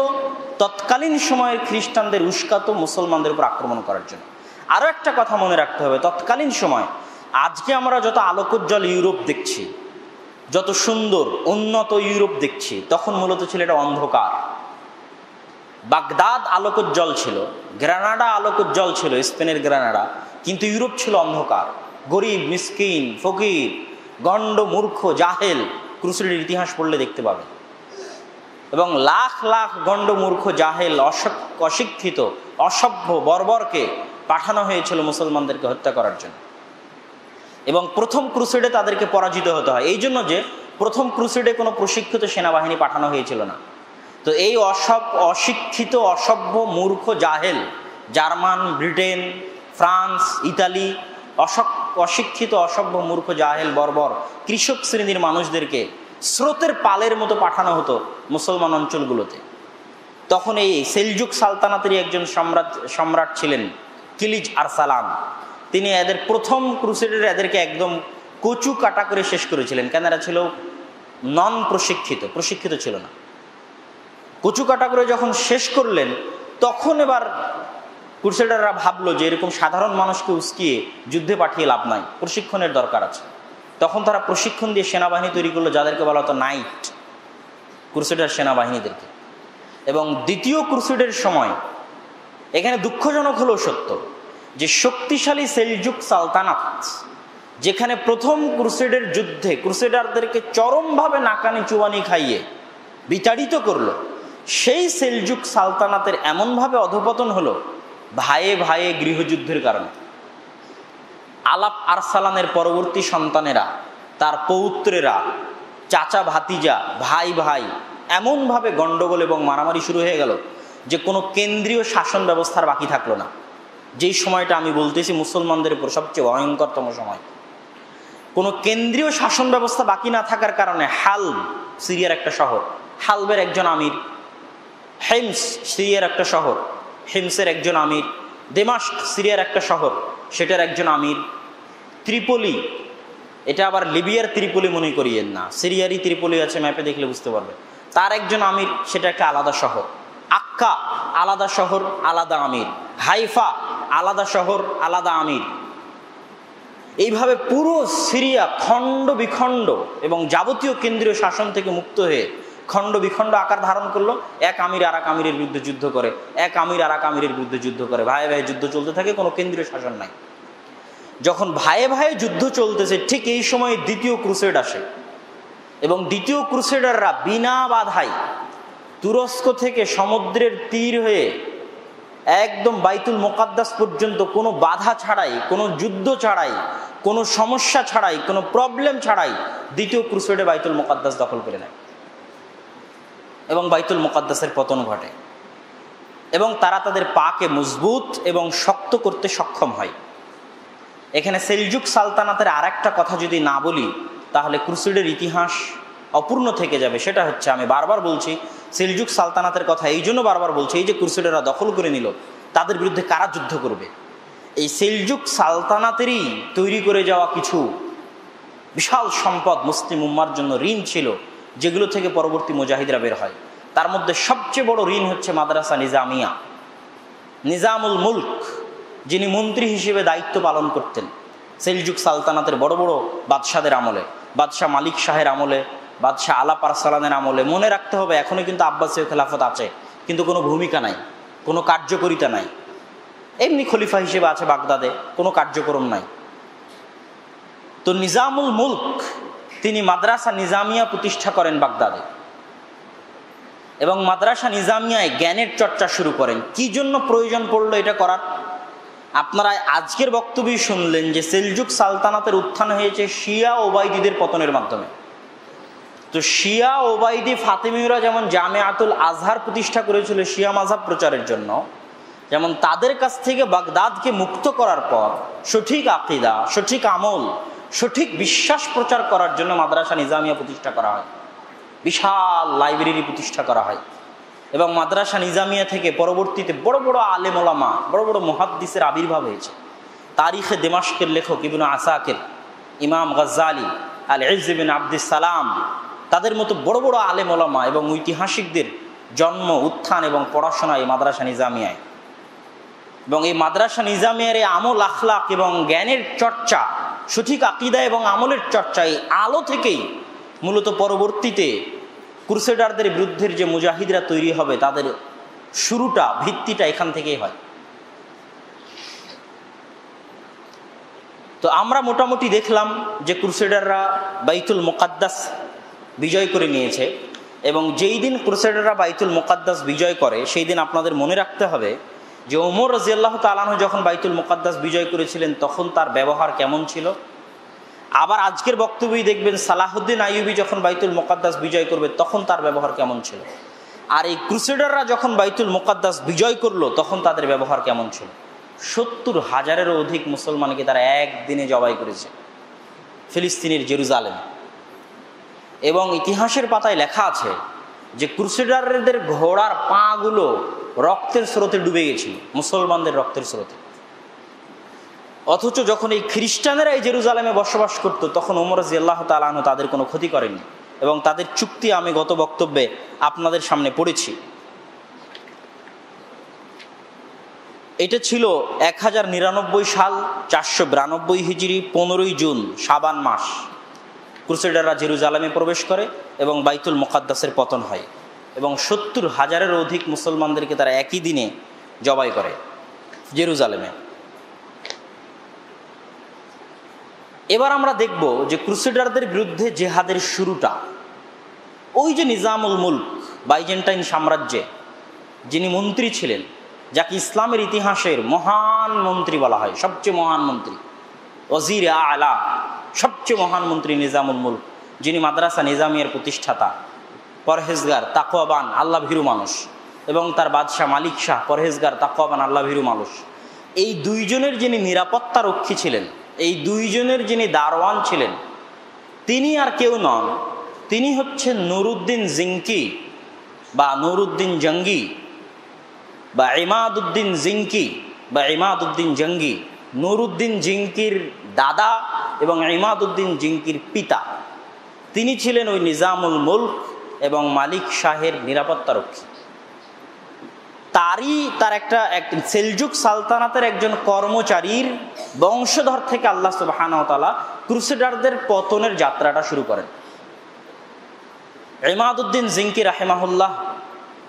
তৎকালীন সময়ের খ্রিস্টানদের উস্কাতো মুসলমানদের উপর আক্রমণ করার জন্য। আরও একটা কথা মনে রাখতে হবে, তৎকালীন সময় আজকে আমরা যত আলোকোজ্জ্বল ইউরোপ দেখছি, যত সুন্দর উন্নত ইউরোপ দেখছি, তখন মূলত ছিল এটা অন্ধকার। বাগদাদ আলোকোজ্জ্বল ছিল, গ্রানাডা আলোকোজ্জ্বল ছিল, স্পেনের গ্রানাডা, কিন্তু ইউরোপ ছিল অন্ধকার। গরিব, মিসকিন, ফকির, গণ্ড, মূর্খ, জাহেল ক্রুসেডের ইতিহাস পড়লে দেখতে পাবেন। এবং লাখ লাখ গণ্ড, মূর্খ, জাহেল, অশিক্ষিত, অসভ্য, বর্বরকে পাঠানো হয়েছিল মুসলমানদেরকে হত্যা করার জন্য। এবং প্রথম ক্রুসেডে তাদেরকে পরাজিত হতে হয়, এই জন্য যে প্রথম ক্রুসেডে কোনো প্রশিক্ষিত সেনাবাহিনী পাঠানো হয়েছিল না। তো এই অশিক্ষিত, অসভ্য, মূর্খ, জাহেল, জার্মান, ব্রিটেন, ফ্রান্স, ইতালি, অশিক্ষিত, অসভ্য, মূর্খ, জাহেল, বর্বর কৃষক শ্রেণীর মানুষদেরকে স্রোতের পালের মতো পাঠানো হতো মুসলমান অঞ্চলগুলোতে। তখন এই সেলজুক সালতানাতেরই একজন সম্রাট ছিলেন কিলিজ আরসালান। তিনি এদের প্রথম ক্রুসেডের এদেরকে একদম কচু কাটা করে শেষ করেছিলেন, কেন এরা ছিল নন প্রশিক্ষিত ছিল না। কচু কাটা করে যখন শেষ করলেন, তখন এবার ক্রুসেডাররা ভাবলো যে এরকম সাধারণ মানুষকে উস্কিয়ে যুদ্ধে পাঠিয়ে লাভ নাই, প্রশিক্ষণের দরকার আছে। তখন তারা প্রশিক্ষণ দিয়ে সেনাবাহিনী তৈরি করলো, যাদেরকে বলা হতো নাইট, ক্রুসেডার সেনাবাহিনীদেরকে। এবং দ্বিতীয় ক্রুসেডের সময় এখানে দুঃখজনক হলেও সত্য যে শক্তিশালী সেলজুক সালতানাত, যেখানে প্রথম ক্রুসেডের যুদ্ধে ক্রুসেডারদেরকে চরমভাবে নাকানি চুবানি খাইয়ে বিতাড়িত করলো, সেই সেলজুক সালতানাতের এমনভাবে অধঃপতন হলো ভাইয়ে ভাইয়ে গৃহযুদ্ধের কারণে। আলাপ আরসালানের পরবর্তী সন্তানেরা, তার পৌত্রেরা, চাচা ভাতিজা, ভাই ভাই এমনভাবে গণ্ডগোল এবং মারামারি শুরু হয়ে গেল যে কোনো কেন্দ্রীয় শাসন ব্যবস্থার বাকি থাকলো না। যেই সময়টা আমি বলতেছি মুসলমানদের উপর সবচেয়ে ভয়ঙ্করতম সময়, কোনো কেন্দ্রীয় শাসন ব্যবস্থা বাকি না থাকার কারণে হালব, সিরিয়ার একটা শহর, হালবের একজন আমির, হেমস, সিরিয়ার একটা শহর, হেমসের একজন আমির, দেমাস্ক, সিরিয়ার একটা শহর, সেটার একজন আমির, ত্রিপলি, এটা আবার লিবিয়ার ত্রিপলি মনে করিয়েন না, সিরিয়ারই ত্রিপলি আছে, ম্যাপে দেখলে বুঝতে পারবে, তার একজন আমির, সেটা একটা আলাদা শহর। আক্কা আলাদা শহর, আলাদা আমির। হাইফা আলাদা শহর, আলাদা আমির। এইভাবে পুরো সিরিয়া খণ্ড বিখণ্ড এবং যাবতীয় কেন্দ্রীয় শাসন থেকে মুক্ত হয়ে খণ্ড বিখণ্ড আকার ধারণ করলো। এক আমির আর এক আমিরের বিরুদ্ধে যুদ্ধ করে, এক আমির আর এক আমিরের বিরুদ্ধে যুদ্ধ করে, ভাইয়ে ভাইয়ে যুদ্ধ চলতে থাকে, কোনো কেন্দ্রীয় শাসন নাই। যখন ভাইয়ে ভাইয়ে যুদ্ধ চলতেছে, ঠিক এই সময় দ্বিতীয় ক্রুসেড আসে এবং দ্বিতীয় ক্রুসেডাররা বিনা বাধায় তুরস্ক থেকে সমুদ্রের তীর হয়ে একদম বাইতুল মুকাদ্দাস পর্যন্ত কোনো বাধা ছাড়াই, কোনো যুদ্ধ ছাড়াই, কোনো সমস্যা ছাড়াই, কোনো প্রবলেম ছাড়াই দ্বিতীয় ক্রুসেডে বাইতুল মুকাদ্দাস দখল করে নেয় এবং বাইতুল মুকাদ্দাসের পতন ঘটে এবং তারা তাদের পাকে মজবুত এবং শক্ত করতে সক্ষম হয়। এখানে সেলজুক সালতানাতের আর একটা কথা যদি না বলি তাহলে ক্রুসেডের ইতিহাস অপূর্ণ থেকে যাবে। সেটা হচ্ছে, আমি বারবার বলছি সেলজুক সালতানাতের কথা, এই জন্য বারবার বলছি, এই যে ক্রুসেডাররা দখল করে নিল, তাদের বিরুদ্ধে কারা যুদ্ধ করবে? এই সেলজুক সালতানাতেরই তৈরি করে যাওয়া কিছু বিশাল সম্পদ মুসলিম উম্মার জন্য ঋণ ছিল, যেগুলো থেকে পরবর্তী মুজাহিদরা বের হয়। তার মধ্যে সবচেয়ে বড় ঋণ হচ্ছে মাদ্রাসা নিজামিয়া। নিজামুল মুলক, যিনি মন্ত্রী হিসেবে দায়িত্ব পালন করতেন সেলজুক সালতানাতের বড় বড় বাদশাদের আমলে, বাদশাহ মালিক শাহের আমলে, বাদশাহ আলাপ আরসালানের আমলে। মনে রাখতে হবে এখনো কিন্তু আব্বাসীয় খেলাফত আছে, কিন্তু কোনো ভূমিকা নাই, কোনো কার্যকরিতা নাই। এমনি খলিফা হিসেবে আছে বাগদাদে, কোনো কার্যক্রম নাই। তো নিজামুল মুলক তিনি মাদ্রাসা নিজামিয়া প্রতিষ্ঠা করেন বাগদাদে, এবং মাদ্রাসা নিজামিয়ায় জ্ঞানের চর্চা শুরু করেন। কি জন্য প্রয়োজন পড়লো এটা করার? আপনারা আজকের বক্তব্যই শুনলেন যে সেলজুক সালতানাতের উত্থান হয়েছে শিয়া ওবায়দীদের পতনের মাধ্যমে। তো শিয়া ওবায়দি ফাতেমীয়রা যেমন জামিয়াতুল আজহার প্রতিষ্ঠা করেছিল শিয়া মাযহাব প্রচারের জন্য, যেমন তাদের কাছ থেকে বাগদাদকে মুক্ত করার পর সঠিক আকীদা, সঠিক আমল, সঠিক বিশ্বাস প্রচার করার জন্য মাদ্রাসা নিজামিয়া প্রতিষ্ঠা করা হয়, বিশাল লাইব্রেরি প্রতিষ্ঠা করা হয়। এবং মাদ্রাসা নিজামিয়া থেকে পরবর্তীতে বড় বড় আলেম ওলামা, বড় বড় মুহাদ্দিসের আবির্ভাব হয়েছে। তারিখে দিমাশকের লেখক ইবনে আসাকির, ইমাম গাজ্জালি, আল ইজ্জ বিন আব্দুস সালাম, তাদের মতো বড় বড় আলেম ওলামা এবং ঐতিহাসিকদের জন্ম, উত্থান এবং পড়াশোনা এই মাদ্রাসা নিজামিয়ায়। এবং এই মাদ্রাসা নিজামিয়ার এই আমল, আখলাক এবং জ্ঞানের চর্চা, সঠিক আকীদা এবং আমলের চর্চা, এই আলো থেকেই মূলত পরবর্তীতে ক্রুসেডারদের বিরুদ্ধের যে মুজাহিদরা তৈরি হবে তাদের শুরুটা, ভিত্তিটা এখান থেকেই হয়। তো আমরা মোটামুটি দেখলাম যে ক্রুসেডাররা বাইতুল মুকাদ্দাস বিজয় করে নিয়েছে, এবং যেই দিন ক্রুসেডাররা বাইতুল মুকাদ্দাস বিজয় করে সেই দিন আপনাদের মনে রাখতে হবে যে ওমর রাদিয়াল্লাহু তাআলা আনহু যখন বাইতুল মুকাদ্দাস বিজয় করেছিলেন তখন তার ব্যবহার কেমন ছিল। আবার আজকের বক্তব্যই দেখবেন সালাহুদ্দিন আইয়ুবী যখন বাইতুল মুকাদ্দাস বিজয় করবে তখন তার ব্যবহার কেমন ছিল। আর এই ক্রুসেডাররা যখন বাইতুল মুকাদ্দাস বিজয় করলো তখন তাদের ব্যবহার কেমন ছিল। 70,000-এরও অধিক মুসলমানকে তারা একদিনে জবাই করেছে ফিলিস্তিনের জেরুজালেমে। এবং ইতিহাসের পাতায় লেখা আছে যে ক্রুসেডারদের ঘোড়ার পাগুলো রক্তের স্রোতে ডুবে গেছিল, মুসলমানদের রক্তের স্রোতে। অথচ যখন এই খ্রিস্টানেরা এই জেরুজালেমে বসবাস করত তখন ওমর রাদিয়াল্লাহু তাআলা আনহু তাদের কোনো ক্ষতি করেননি, এবং তাদের চুক্তি আমি গত বক্তব্যে আপনাদের সামনে পড়েছি। এটা ছিল 1099 সাল 492 হিজরি 15ই জুন শাবান মাস। ক্রুসেডাররা জেরুজালেমে প্রবেশ করে এবং বাইতুল মুকাদ্দাসের পতন হয়, এবং 70,000-এরও অধিক মুসলমানদেরকে তারা একই দিনে জবাই করে জেরুজালেমে। এবার আমরা দেখব যে ক্রুসেডারদের বিরুদ্ধে জেহাদের শুরুটা ওই যে নিজামুল মুলক বাইজেন্টাইন সাম্রাজ্যে যিনি মন্ত্রী ছিলেন, যাকে ইসলামের ইতিহাসের মহান মন্ত্রী বলা হয়, সবচেয়ে মহান মন্ত্রী, ওয়াজির আলা, সবচেয়ে মহান মন্ত্রী নিজামুল মুলক, যিনি মাদ্রাসা নিজামিয়ার প্রতিষ্ঠাতা, পরহেজগার, তাকওয়াবান, আল্লাহ ভীরু মানুষ, এবং তার বাদশাহ মালিক শাহ পরহেজগার, তাকওয়াবান, আল্লাহ ভীরু মানুষ। এই দুইজনের যিনি নিরাপত্তা রক্ষী ছিলেন, এই দুইজনের যিনি দারওয়ান ছিলেন, তিনি আর কেউ নন, তিনি হচ্ছেন নুরুদ্দিন জিঙ্কি বা নুরুদ্দিন জঙ্গি বা ইমাদউদ্দিন জিঙ্কি বা ইমাদউদ্দিন জঙ্গি। নুরুদ্দিন জিঙ্কির দাদা এবং ইমাদউদ্দিন জিঙ্কির পিতা, তিনি ছিলেন ওই নিজামুল মুলক এবং মালিক শাহের নিরাপত্তারক্ষী। তার একটা সেলজুক সালতানাতের একজন কর্মচারীর বংশধর থেকে আল্লাহ সুবহানাহু ওয়া তাআলা ক্রুসেডারদের পতনের যাত্রাটা শুরু করেন। ইমাদউদ্দিন জিঙ্কি রাহিমাহুল্লাহ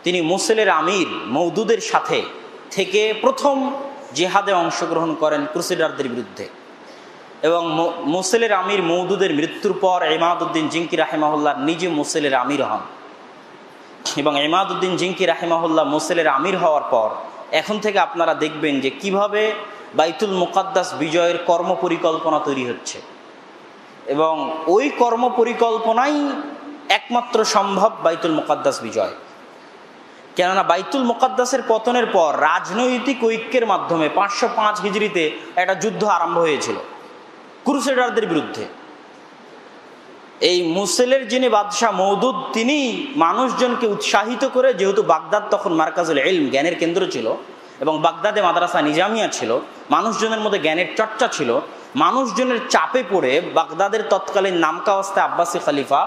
তিনি মুসেলের আমির মওদুদের সাথে থেকে প্রথম জিহাদে অংশগ্রহণ করেন ক্রুসেডারদের বিরুদ্ধে, এবং মুসেলের আমির মওদুদের মৃত্যুর পর ইমাদউদ্দিন জিঙ্কি রাহিমাহুল্লাহ নিজে মুসেলের আমির হন। এবং ইমাদউদ্দিন জিঙ্কি রাহিমাহুল্লাহ মুসেলের আমির হওয়ার পর এখন থেকে আপনারা দেখবেন যে কিভাবে বাইতুল মুকাদ্দাস বিজয়ের কর্মপরিকল্পনা তৈরি হচ্ছে, এবং ওই কর্মপরিকল্পনাই একমাত্র সম্ভব বাইতুল মুকাদ্দাস বিজয়। কেননা বাইতুল মুকাদ্দাসের পতনের পর রাজনৈতিক ঐক্যের মাধ্যমে 505 হিজরিতে একটা যুদ্ধ আরম্ভ হয়েছিল ক্রুসেডারদের বিরুদ্ধে। এই মুসেলের যিনি বাদশাহ মওদুদ, তিনি মানুষজনকে উৎসাহিত করে, যেহেতু বাগদাদ তখন মারকাজুল ইলম, জ্ঞানের কেন্দ্র ছিল, এবং বাগদাদে মাদ্রাসা নিজামিয়া ছিল, মানুষজনের মধ্যে জ্ঞানের চর্চা ছিল, মানুষজনের চাপে পড়ে বাগদাদের তৎকালীন নামকাওয়াস্তে আব্বাসী খলিফা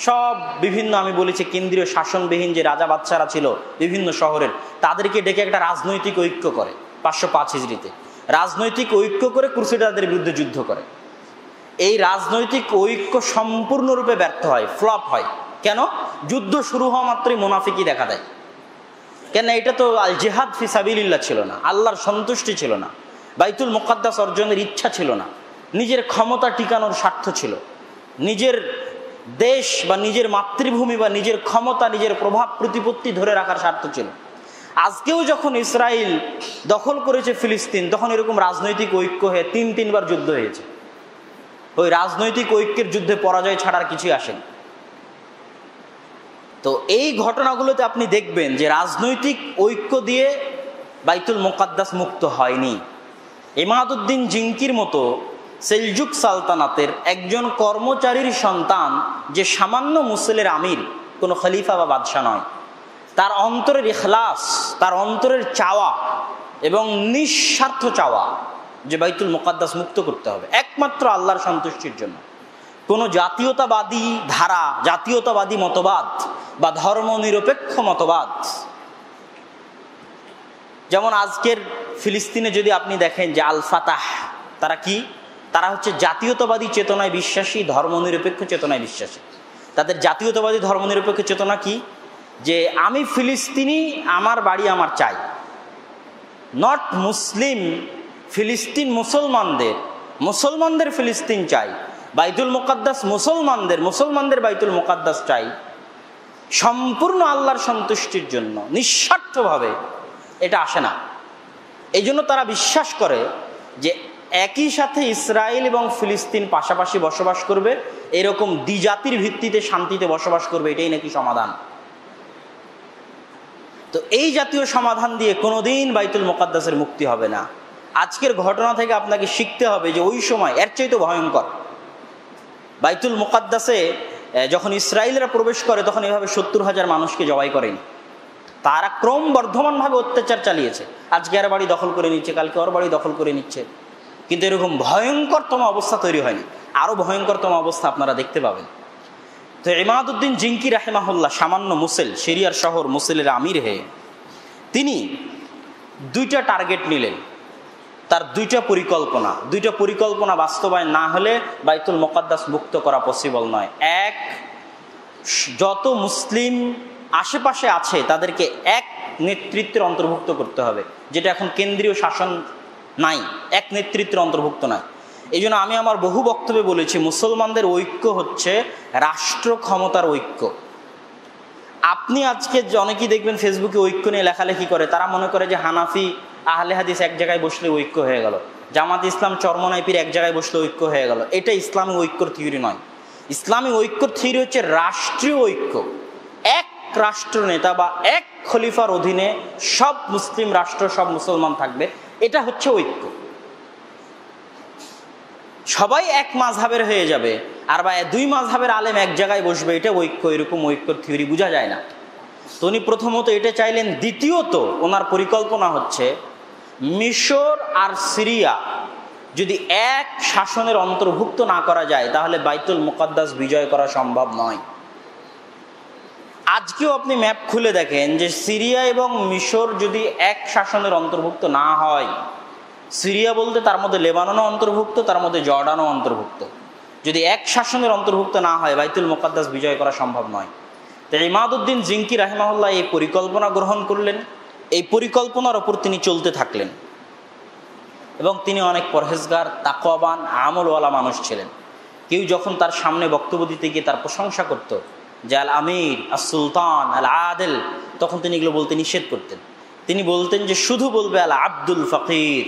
সব বিভিন্ন, আমি বলেছি কেন্দ্রীয় শাসনবিহীন যে রাজা বাদশারা ছিল বিভিন্ন শহরের, তাদেরকে ডেকে একটা রাজনৈতিক ঐক্য করে 505 হিজরিতে। রাজনৈতিক ঐক্য করে ক্রুসেডারদের বিরুদ্ধে যুদ্ধ করে। এই রাজনৈতিক ঐক্য সম্পূর্ণরূপে ব্যর্থ হয়, ফ্লপ হয়। কেন? যুদ্ধ শুরু হওয়া মাত্রই মুনাফিকি দেখা দেয়। কেন? এটা তো আল জিহাদ ফি সাবিলিল্লাহ ছিল না, আল্লাহর সন্তুষ্টি ছিল না, বাইতুল মুকাদ্দাস অর্জনের ইচ্ছা ছিল না। নিজের ক্ষমতা টিকানোর স্বার্থ ছিল, নিজের দেশ বা নিজের মাতৃভূমি বা নিজের ক্ষমতা, নিজের প্রভাব প্রতিপত্তি ধরে রাখার স্বার্থ ছিল। আজকেও যখন ইসরায়েল দখল করেছে ফিলিস্তিন, তখন এরকম রাজনৈতিক ঐক্য হয়ে তিনবার যুদ্ধ হয়েছে। ওই রাজনৈতিক ঐক্যের যুদ্ধে পরাজয় ছাড়ার কিছুই আসেনি। তো এই ঘটনাগুলোতে আপনি দেখবেন যে রাজনৈতিক ঐক্য দিয়ে বাইতুল মুকাদ্দাস মুক্ত হয়নি। ইমাদউদ্দিন জিঙ্কির মতো সেলজুক সালতানাতের একজন কর্মচারীর সন্তান, যে সামান্য মুসলিমের আমির, কোনো খলিফা বা বাদশাহ নয়, তার অন্তরের ইখলাস, তার অন্তরের চাওয়া এবং নিঃস্বার্থ চাওয়া যে বাইতুল মুকাদ্দাস মুক্ত করতে হবে একমাত্র আল্লাহর সন্তুষ্টির জন্য। কোনো জাতীয়তাবাদী ধারা, জাতীয়তাবাদী মতবাদ বা ধর্মনিরপেক্ষ মতবাদ, যেমন আজকের ফিলিস্তিনে যদি আপনি দেখেন যে আল ফাতাহ, তারা কি? তারা হচ্ছে জাতীয়তাবাদী চেতনায় বিশ্বাসী, ধর্মনিরপেক্ষ চেতনায় বিশ্বাসী। তাদের জাতীয়তাবাদী ধর্মনিরপেক্ষ চেতনা কি? যে আমি ফিলিস্তিনি, আমার বাড়ি আমার চাই। নট মুসলিম ফিলিস্তিন মুসলমানদের ফিলিস্তিন চাই, বাইতুল মুকাদ্দাস মুসলমানদের বাইতুল মুকাদ্দাস চাই, সম্পূর্ণ আল্লাহর সন্তুষ্টির জন্য নিঃস্বার্থভাবে। এটা আসে না। এই জন্য তারা বিশ্বাস করে যে একই সাথে ইসরায়েল এবং ফিলিস্তিন পাশাপাশি বসবাস করবে, এরকম দ্বিজাতির ভিত্তিতে শান্তিতে বসবাস করবে, এটাই নাকি সমাধান। তো এই জাতীয় সমাধান দিয়ে কোনোদিন বাইতুল মুকাদ্দাসের মুক্তি হবে না। আজকের ঘটনা থেকে আপনাকে শিখতে হবে যে ওই সময় এর চাইতে ভয়ঙ্কর। বাইতুল মুকাদ্দাসে যখন ইসরায়েলরা প্রবেশ করে, তখন এভাবে 70,000 মানুষকে জবাই করেনি। তারা ক্রমবর্ধমানভাবে অত্যাচার চালিয়েছে। আজকে আর বাড়ি দখল করে নিচ্ছে, কালকে ওর বাড়ি দখল করে নিচ্ছে, কিন্তু এরকম ভয়ঙ্করতম অবস্থা তৈরি হয়নি। আরো ভয়ঙ্করতম অবস্থা আপনারা দেখতে পাবেন। তো ইমাদউদ্দিন জিঙ্কি রাহিমাহুল্লাহ, সামান্য মুসেল, সিরিয়ার শহর মুসেলের আমির হয়ে তিনি দুইটা টার্গেট নিলেন। তার দুইটা পরিকল্পনা বাস্তবায়ন না হলে বাইতুল মুকাদ্দাস মুক্ত করা পসিবল নয়। এক, যত মুসলিম আশেপাশে আছে তাদেরকে এক নেতৃত্বের অন্তর্ভুক্ত করতে হবে, যেটা এখন কেন্দ্রীয় শাসন নাই, এক নেতৃত্বের অন্তর্ভুক্ত নাই। এই জন্য আমি আমার বহু বক্তব্যে বলেছি, মুসলমানদের ঐক্য হচ্ছে রাষ্ট্র ক্ষমতার ঐক্য। আপনি আজকে অনেকেই দেখবেন ফেসবুকে ঐক্য নিয়ে লেখালেখি করে, তারা মনে করে যে হানাফি আহলে হাদিস এক জায়গায় বসলে ঐক্য হয়ে গেল, জামাত ইসলাম চরমনাই পীর এক জায়গায় বসলে ঐক্য হয়ে গেল। এটা ইসলামী ঐক্যর থিওরি নয়। ইসলামী ঐক্যর থিওরি হচ্ছে রাষ্ট্রীয় ঐক্য। এক রাষ্ট্রনেতা বা এক খলিফার অধীনে সব মুসলিম রাষ্ট্র, সব মুসলমান থাকবে, এটা হচ্ছে ঐক্য। সবাই এক মাযহাবের হয়ে যাবে, আর বা দুই মাযহাবের আলেম এক জায়গায় বসবে, এটা ঐক্য। এরকম ঐক্যর থিওরি বোঝা যায় না। তো উনি প্রথমত এটা চাইলেন। দ্বিতীয়ত ওনার পরিকল্পনা হচ্ছে মিশর আর সিরিয়া যদি এক শাসনের অন্তর্ভুক্ত না করা যায়, তাহলে বাইতুল মুকাদ্দাস বিজয় করা সম্ভব নয়। আজকেও আপনি ম্যাপ খুলে দেখেন যে সিরিয়া এবং মিশর যদি এক শাসনের অন্তর্ভুক্ত না হয়, সিরিয়া বলতে তার মধ্যে লেবাননও অন্তর্ভুক্ত, তার মধ্যে জর্ডানও অন্তর্ভুক্ত, যদি এক শাসনের অন্তর্ভুক্ত না হয়, বাইতুল মুকাদ্দাস বিজয় করা সম্ভব নয়। তো ইমাদউদ্দিন জিঙ্কি রাহিমাহুল্লাহ এই পরিকল্পনা গ্রহণ করলেন। এই পরিকল্পনার ওপর তিনি চলতে থাকলেন এবং তিনি অনেক পরহেজগার, তাকওয়াবান, আমলওয়ালা মানুষ ছিলেন। কেউ যখন তার সামনে বক্তব্য দিতে গিয়ে তার প্রশংসা করত যে আল আমির, আস সুলতান, আল আদেল, তখন তিনি এগুলো বলতে নিষেধ করতেন। তিনি বলতেন যে শুধু বলবে আল আব্দুল ফকির,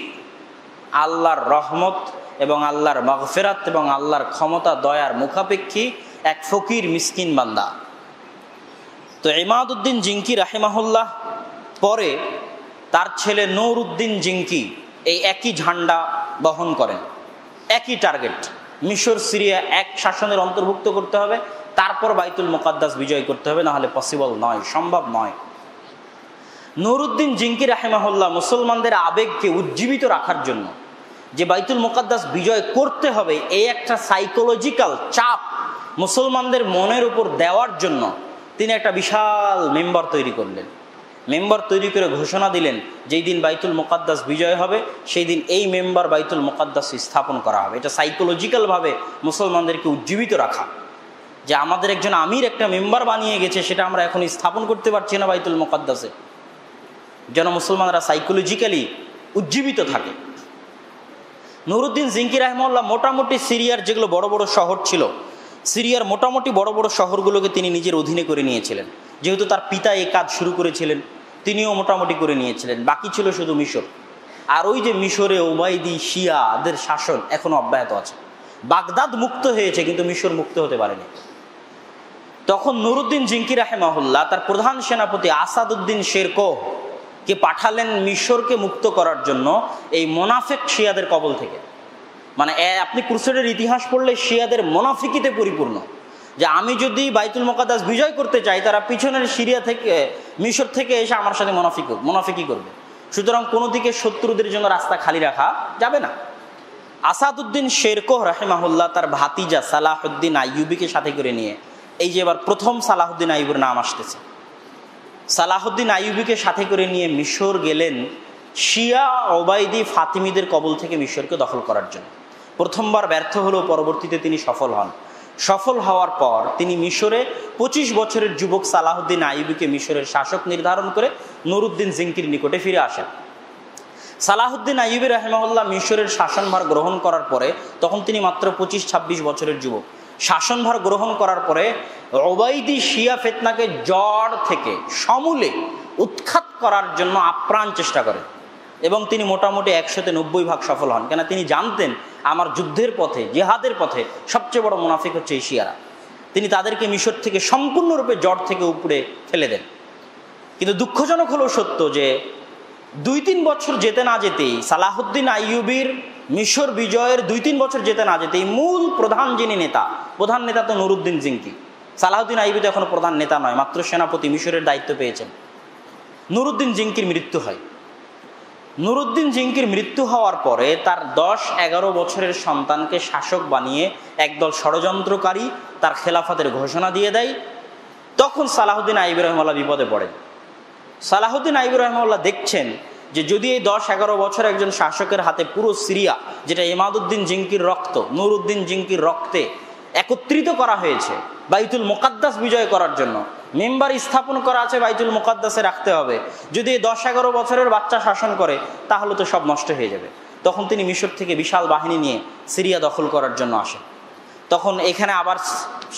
আল্লাহর রহমত এবং আল্লাহর মাগফিরাত এবং আল্লাহর ক্ষমতা দয়ার মুখাপেক্ষী এক ফকির মিসকিন বান্দা। তো ইমাদউদ্দিন জিঙ্কি রাহিমাহুল্লাহ পরে তার ছেলে নূরউদ্দিন জিঙ্কি এই একই ঝান্ডা বহন করেন, একই টার্গেট, মিশর সিরিয়া এক শাসনের অন্তর্ভুক্ত করতে হবে, তারপর বাইতুল মুকাদ্দাস বিজয় করতে হবে, নাহলে পসিবল নয়, সম্ভব নয়। নূরউদ্দিন জিঙ্কি রাহিমাহুল্লাহ মুসলমানদের আবেগকে উজ্জীবিত রাখার জন্য যে বাইতুল মুকাদ্দাস বিজয় করতে হবে, এই একটা সাইকোলজিক্যাল চাপ মুসলমানদের মনের উপর দেওয়ার জন্য তিনি একটা বিশাল মেম্বার তৈরি করলেন। মেম্বার তৈরি করে ঘোষণা দিলেন, যেই দিন বাইতুল মুকাদ্দাস বিজয় হবে সেই দিন এই মেম্বার বাইতুল মুকাদ্দাস স্থাপন করা হবে। এটা সাইকোলজিক্যালভাবে মুসলমানদেরকে উজ্জীবিত রাখা, যে আমাদের একজন আমির একটা মেম্বার বানিয়ে গেছে, সেটা আমরা এখন স্থাপন করতে পারছি না বাইতুল মুকাদ্দাসে, যেন মুসলমানরা সাইকোলজিক্যালি উজ্জীবিত থাকে। নুরুদ্দিন জিঙ্কি রাহিমাহুল্লাহ মোটামুটি সিরিয়ার যেগুলো বড় বড় শহর ছিল, সিরিয়ার মোটামুটি বড় বড় শহরগুলোকে তিনি নিজের অধীনে করে নিয়েছিলেন। যেহেতু তার পিতা এই কাজ শুরু করেছিলেন, তিনিও মোটামুটি করে নিয়েছিলেন। বাকি ছিল শুধু মিশর। আর ওই যে মিশরে ওবাইদি শিয়াদের শাসন এখনো অব্যাহত আছে। বাগদাদ মুক্ত হয়েছে, কিন্তু মিশর মুক্ত হতে পারেনি। তখন নুরুদ্দিন জিঙ্কি রাহিমাহুল্লাহ তার প্রধান সেনাপতি আসাদউদ্দিন শেরকোহকে পাঠালেন মিশরকে মুক্ত করার জন্য এই মোনাফেক শিয়াদের কবল থেকে। মানে আপনি ক্রুসেডের ইতিহাস পড়লে শিয়াদের মোনাফিকিতে পরিপূর্ণ, যে আমি যদি বাইতুল মুকাদ্দাস বিজয় করতে চাই, তারা পিছনের সিরিয়া থেকে, মিশর থেকে এসে আমার সাথে মোনাফিকি করবে। সুতরাং কোনো দিকে শত্রুদের জন্য রাস্তা খালি রাখা যাবে না। আসাদউদ্দিন শেরকোহ রাহিমাহুল্লাহ তার ভাতিজা সালাহউদ্দিন আইয়ুবীকে সাথে করে নিয়ে, এই যে এবার প্রথম সালাহউদ্দিন আইয়ুবের নাম আসতেছে, সালাহউদ্দিন আইয়ুবীকে সাথে করে নিয়ে মিশর গেলেন শিয়া ওবাইদি ফাতিমিদের কবল থেকে মিশরকে দখল করার জন্য। প্রথমবার ব্যর্থ হলেও পরবর্তীতে তিনি সফল হন। সফল হওয়ার পর তিনি মিশরে 25 বছরের যুবক সালাহউদ্দিন আইয়ুবীকে মিশরের শাসক নির্ধারণ করে নুরুদ্দিন জিঙ্কির নিকটে ফিরে আসেন। সালাহউদ্দিন আইয়ুবী রাহিমাহুল্লাহ মিশরের শাসনভার গ্রহণ করার পরে, তখন তিনি মাত্র 25-26 বছরের যুবক, শাসনভার গ্রহণ করার পরে ওবাইদি শিয়া ফিতনাকে জড় থেকে সমূলে উৎখাত করার জন্য আপ্রাণ চেষ্টা করেন এবং তিনি মোটামুটি 190 ভাগ সফল হন। কেন তিনি জানতেন আমার যুদ্ধের পথে, জিহাদের পথে সবচেয়ে বড় মুনাফিক হচ্ছে এই শিয়ারা। তিনি তাদেরকে মিশর থেকে সম্পূর্ণরূপে জড় থেকে উপরে ফেলে দেন। কিন্তু দুঃখজনক হলেও সত্য যে 2-3 বছর যেতে না যেতেই, সালাহউদ্দিন আইয়ুবীর মিশর বিজয়ের 2-3 বছর যেতে না যেতেই মূল প্রধান যিনি নেতা, প্রধান নেতা তো নুরুদ্দিন জিঙ্কি। সালাহউদ্দিন আইয়ুবী তো এখনো প্রধান নেতা নয়, মাত্র সেনাপতি, মিশরের দায়িত্ব পেয়েছেন। নুরুদ্দিন জিঙ্কির মৃত্যু হয়। নুরুদ্দিন জিঙ্কির মৃত্যু হওয়ার পরে তার 10-11 বছরের সন্তানকে শাসক বানিয়ে একদল ষড়যন্ত্রকারী তার খেলাফতের ঘোষণা দিয়ে দেয়। তখন সালাহউদ্দিন আইয়ুবী রাহিমাহুল্লাহ বিপদে পড়েন। সালাহউদ্দিন আইয়ুবী রাহিমাহুল্লাহ দেখছেন যে যদি এই 10-11 বছর একজন শাসকের হাতে পুরো সিরিয়া, যেটা ইমাদউদ্দিন জিঙ্কির রক্ত, নুরুদ্দিন জিঙ্কির রক্তে একত্রিত করা হয়েছে বাইতুল মুকাদ্দাস বিজয় করার জন্য, মেম্বার স্থাপন করা আছে বাইতুল মুকাদ্দাসে রাখতে হবে, যদি 10-11 বছরের বাচ্চা শাসন করে তাহলে তো সব নষ্ট হয়ে যাবে। তখন তিনি মিশর থেকে বিশাল বাহিনী নিয়ে সিরিয়া দখল করার জন্য আসেন। তখন এখানে আবার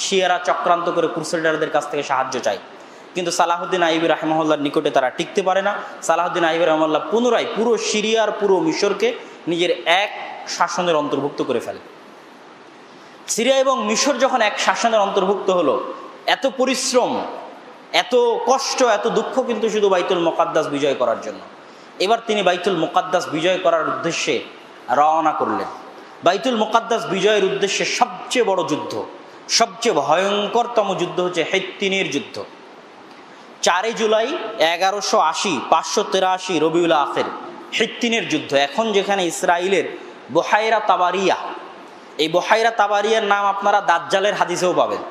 শিয়ারা চক্রান্ত করে ক্রুসেডারদের কাছ থেকে সাহায্য চায়, কিন্তু সালাহউদ্দিন আইয়ুবী রাহিমাহুল্লাহর নিকটে তারা টিকতে পারে না। সালাহউদ্দিন আইয়ুবী রাহিমাহুল্লাহ পুনরায় পুরো সিরিয়ার পুরো মিশরকে নিজের এক শাসনের অন্তর্ভুক্ত করে ফেলে। সিরিয়া এবং মিশর যখন এক শাসনের অন্তর্ভুক্ত হলো, এত পরিশ্রম, এত কষ্ট, এত দুঃখ কিন্তু শুধু বাইতুল মুকাদ্দাস বিজয় করার জন্য। এবার তিনি বাইতুল মুকাদ্দাস বিজয় করার উদ্দেশ্যে রওনা করলেন। বাইতুল মুকাদ্দাস বিজয়ের উদ্দেশ্যে সবচেয়ে বড় যুদ্ধ, সবচেয়ে ভয়ঙ্করতম যুদ্ধ হচ্ছে হিত্তিনের যুদ্ধ। 4 জুলাই 1180, 583 রবিউল আখির, হিত্তিনের যুদ্ধ। এখন যেখানে ইসরায়েলের বুহাইরা তাবারিয়া, এই বুহাইরা তাবারিয়ার নাম আপনারা দাজ্জালের হাদিসেও পাবেন।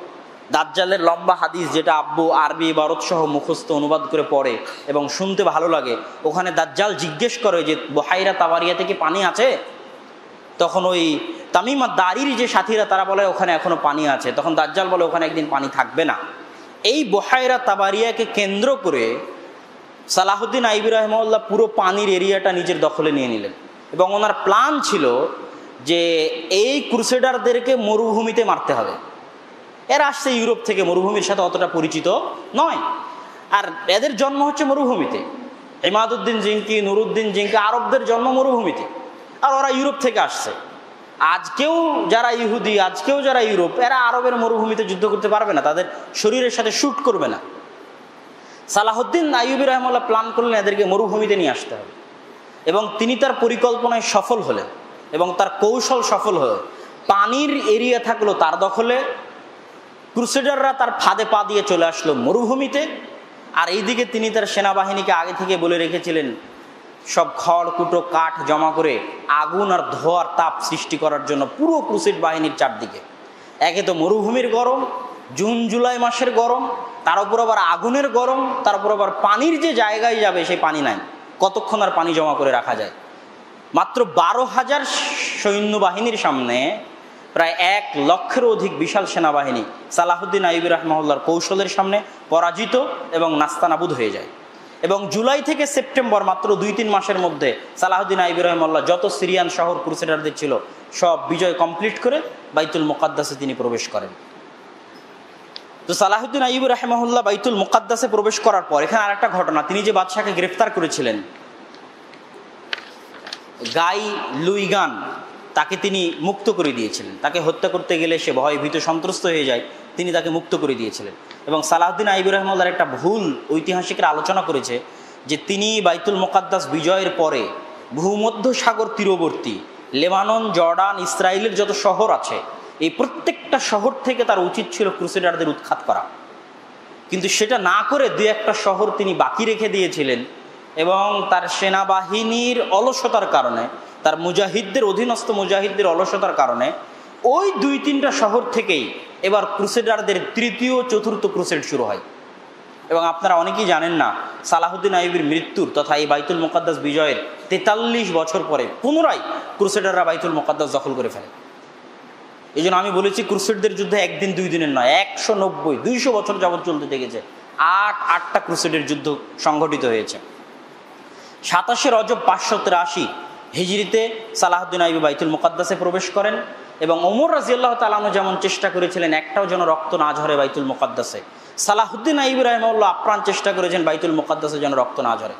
দাজ্জালের লম্বা হাদিস, যেটা আব্বু আরবি ইবারত সহ মুখস্থ অনুবাদ করে পড়ে এবং শুনতে ভালো লাগে। ওখানে দাজ্জাল জিজ্ঞেস করে যে বুহাইরা তাবারিয়া থেকে পানি আছে? তখন ওই তামিম আদ-দারির যে সাথীরা তারা বলে ওখানে এখনো পানি আছে। তখন দাজ্জাল বলে ওখানে একদিন পানি থাকবে না। এই বুহাইরা তাবারিয়াকে কেন্দ্র করে সালাহউদ্দিন আইয়ুবী রাহিমাহুল্লাহ পুরো পানির এরিয়াটা নিজের দখলে নিয়ে নিলেন এবং ওনার প্ল্যান ছিল যে এই ক্রুসেডারদেরকে মরুভূমিতে মারতে হবে। এরা আসছে ইউরোপ থেকে, মরুভূমির সাথে অতটা পরিচিত নয়, আর এদের জন্ম হচ্ছে মরুভূমিতে। ইমাদউদ্দিন জিঙ্কি, নুরুদ্দিন জিঙ্কি, আরবদের জন্ম মরুভূমিতে, আর ওরা ইউরোপ থেকে আসছে। আজকেও যারা ইহুদি, আজকেও যারা ইউরোপ, এরা আরবের মরুভূমিতে যুদ্ধ করতে পারবে না, তাদের শরীরের সাথে শ্যুট করবে না। সালাহউদ্দিন আইয়ুবী রাহিমাহুল্লাহ প্ল্যান করলেন এদেরকে মরুভূমিতে নিয়ে আসতে হবে, এবং তিনি তার পরিকল্পনায় সফল হলেন এবং তার কৌশল সফল হলো। পানির এরিয়া থাকলো তার দখলে, ক্রুসেডাররা তার ফাঁদে পা দিয়ে চলে আসলো মরুভূমিতে। আর এইদিকে তিনি তার সেনাবাহিনীকে আগে থেকে বলে রেখেছিলেন সব খড় কুটো কাঠ জমা করে আগুন আর ধোঁয়ার তাপ সৃষ্টি করার জন্য পুরো ক্রুসেড বাহিনীর চারদিকে। একে তো মরুভূমির গরম, জুন জুলাই মাসের গরম, তার উপর আবার আগুনের গরম, তার উপর আবার পানির যে জায়গায় যাবে সেই পানি নাই, কতক্ষণ আর পানি জমা করে রাখা যায়। মাত্র 12,000 সৈন্যবাহিনীর সামনে প্রায় 1 লক্ষেরও অধিক বিশাল সেনাবাহিনী সালাহউদ্দিন আইয়ুবী রাহিমাহুল্লাহর কৌশলের সামনে পরাজিত এবং নাস্তানাবুদ হয়ে যায়। এবং জুলাই থেকে সেপ্টেম্বর মাত্র 2-3 মাসের মধ্যে সালাহুদ্দিন আইয়ুবী রাহিমাহুল্লাহ যত সিরিয়ান শহর ক্রুসেডারদের ছিল সব বিজয় কমপ্লিট করে বাইতুল মুকাদ্দাসে তিনি প্রবেশ করেন। তো সালাহুদ্দিন আইয়ুবী রাহিমাহুল্লাহ বাইতুল মুকাদ্দাসে প্রবেশ করার পর এখানে আরেকটা ঘটনা, তিনি যে বাদশাকে গ্রেফতার করেছিলেন গাই লুইগান, তাকে তিনি মুক্ত করে দিয়েছিলেন। তাকে হত্যা করতে গেলে সে ভয় ভীত সন্ত্রস্ত হয়ে যায়, তিনি তাকে মুক্ত করে দিয়েছিলেন। এবং সালাহুদ্দিন আইয়ুবী রাহিমাহুল্লাহর একটা ভুল ঐতিহাসিকরা আলোচনা করেছে যে তিনি বাইতুল মুকাদ্দাস বিজয়ের পরে ভূমধ্য সাগর তীরবর্তী লেবানন, জর্ডান, ইসরায়েলের যত শহর আছে এই প্রত্যেকটা শহর থেকে তার উচিত ছিল ক্রুসেডারদের উৎখাত করা, কিন্তু সেটা না করে 2-1টা শহর তিনি বাকি রেখে দিয়েছিলেন। এবং তার সেনাবাহিনীর অলসতার কারণে, তার মুজাহিদদের অধীনস্থ মুজাহিদদের অলসতার কারণে ওই 2-3টা শহর থেকেই এবার ক্রুসেডারদের 3য় 4র্থ ক্রুসেড শুরু হয়। এবং আপনারা অনেকেই জানেন না, সালাহুদ্দিন আইয়ুবীর মৃত্যুর তথা এই বাইতুল মুকাদ্দাস বিজয়ের 43 বছর পরে পুনরায় ক্রুসেডাররা বাইতুল মুকাদ্দাস দখল করে ফেলে। এই জন্য আমি বলেছি ক্রুসেডদের যুদ্ধে 1 দিন 2 দিনের নয়, 190-200 বছর যাবৎ চলতে থেকেছে। 8টা ক্রুসেডের যুদ্ধ সংঘটিত হয়েছে। 27 রজব 583 হিজরিতে সালাহুদ্দিন আইয়ুবী বাইতুল মুকাদ্দাসে প্রবেশ করেন। এবং ওমর রাদিয়াল্লাহু তাআলা আনহু যেমন চেষ্টা করেছিলেন একটাও যেন রক্ত না ঝরে বাইতুল মুকাদ্দাসে, সালাহুদ্দিন আইয়ুবী রাহিমাহুল্লাহ আপ্রাণ চেষ্টা করেছেন বাইতুল মুকাদ্দাসে যেন রক্ত না ঝরে।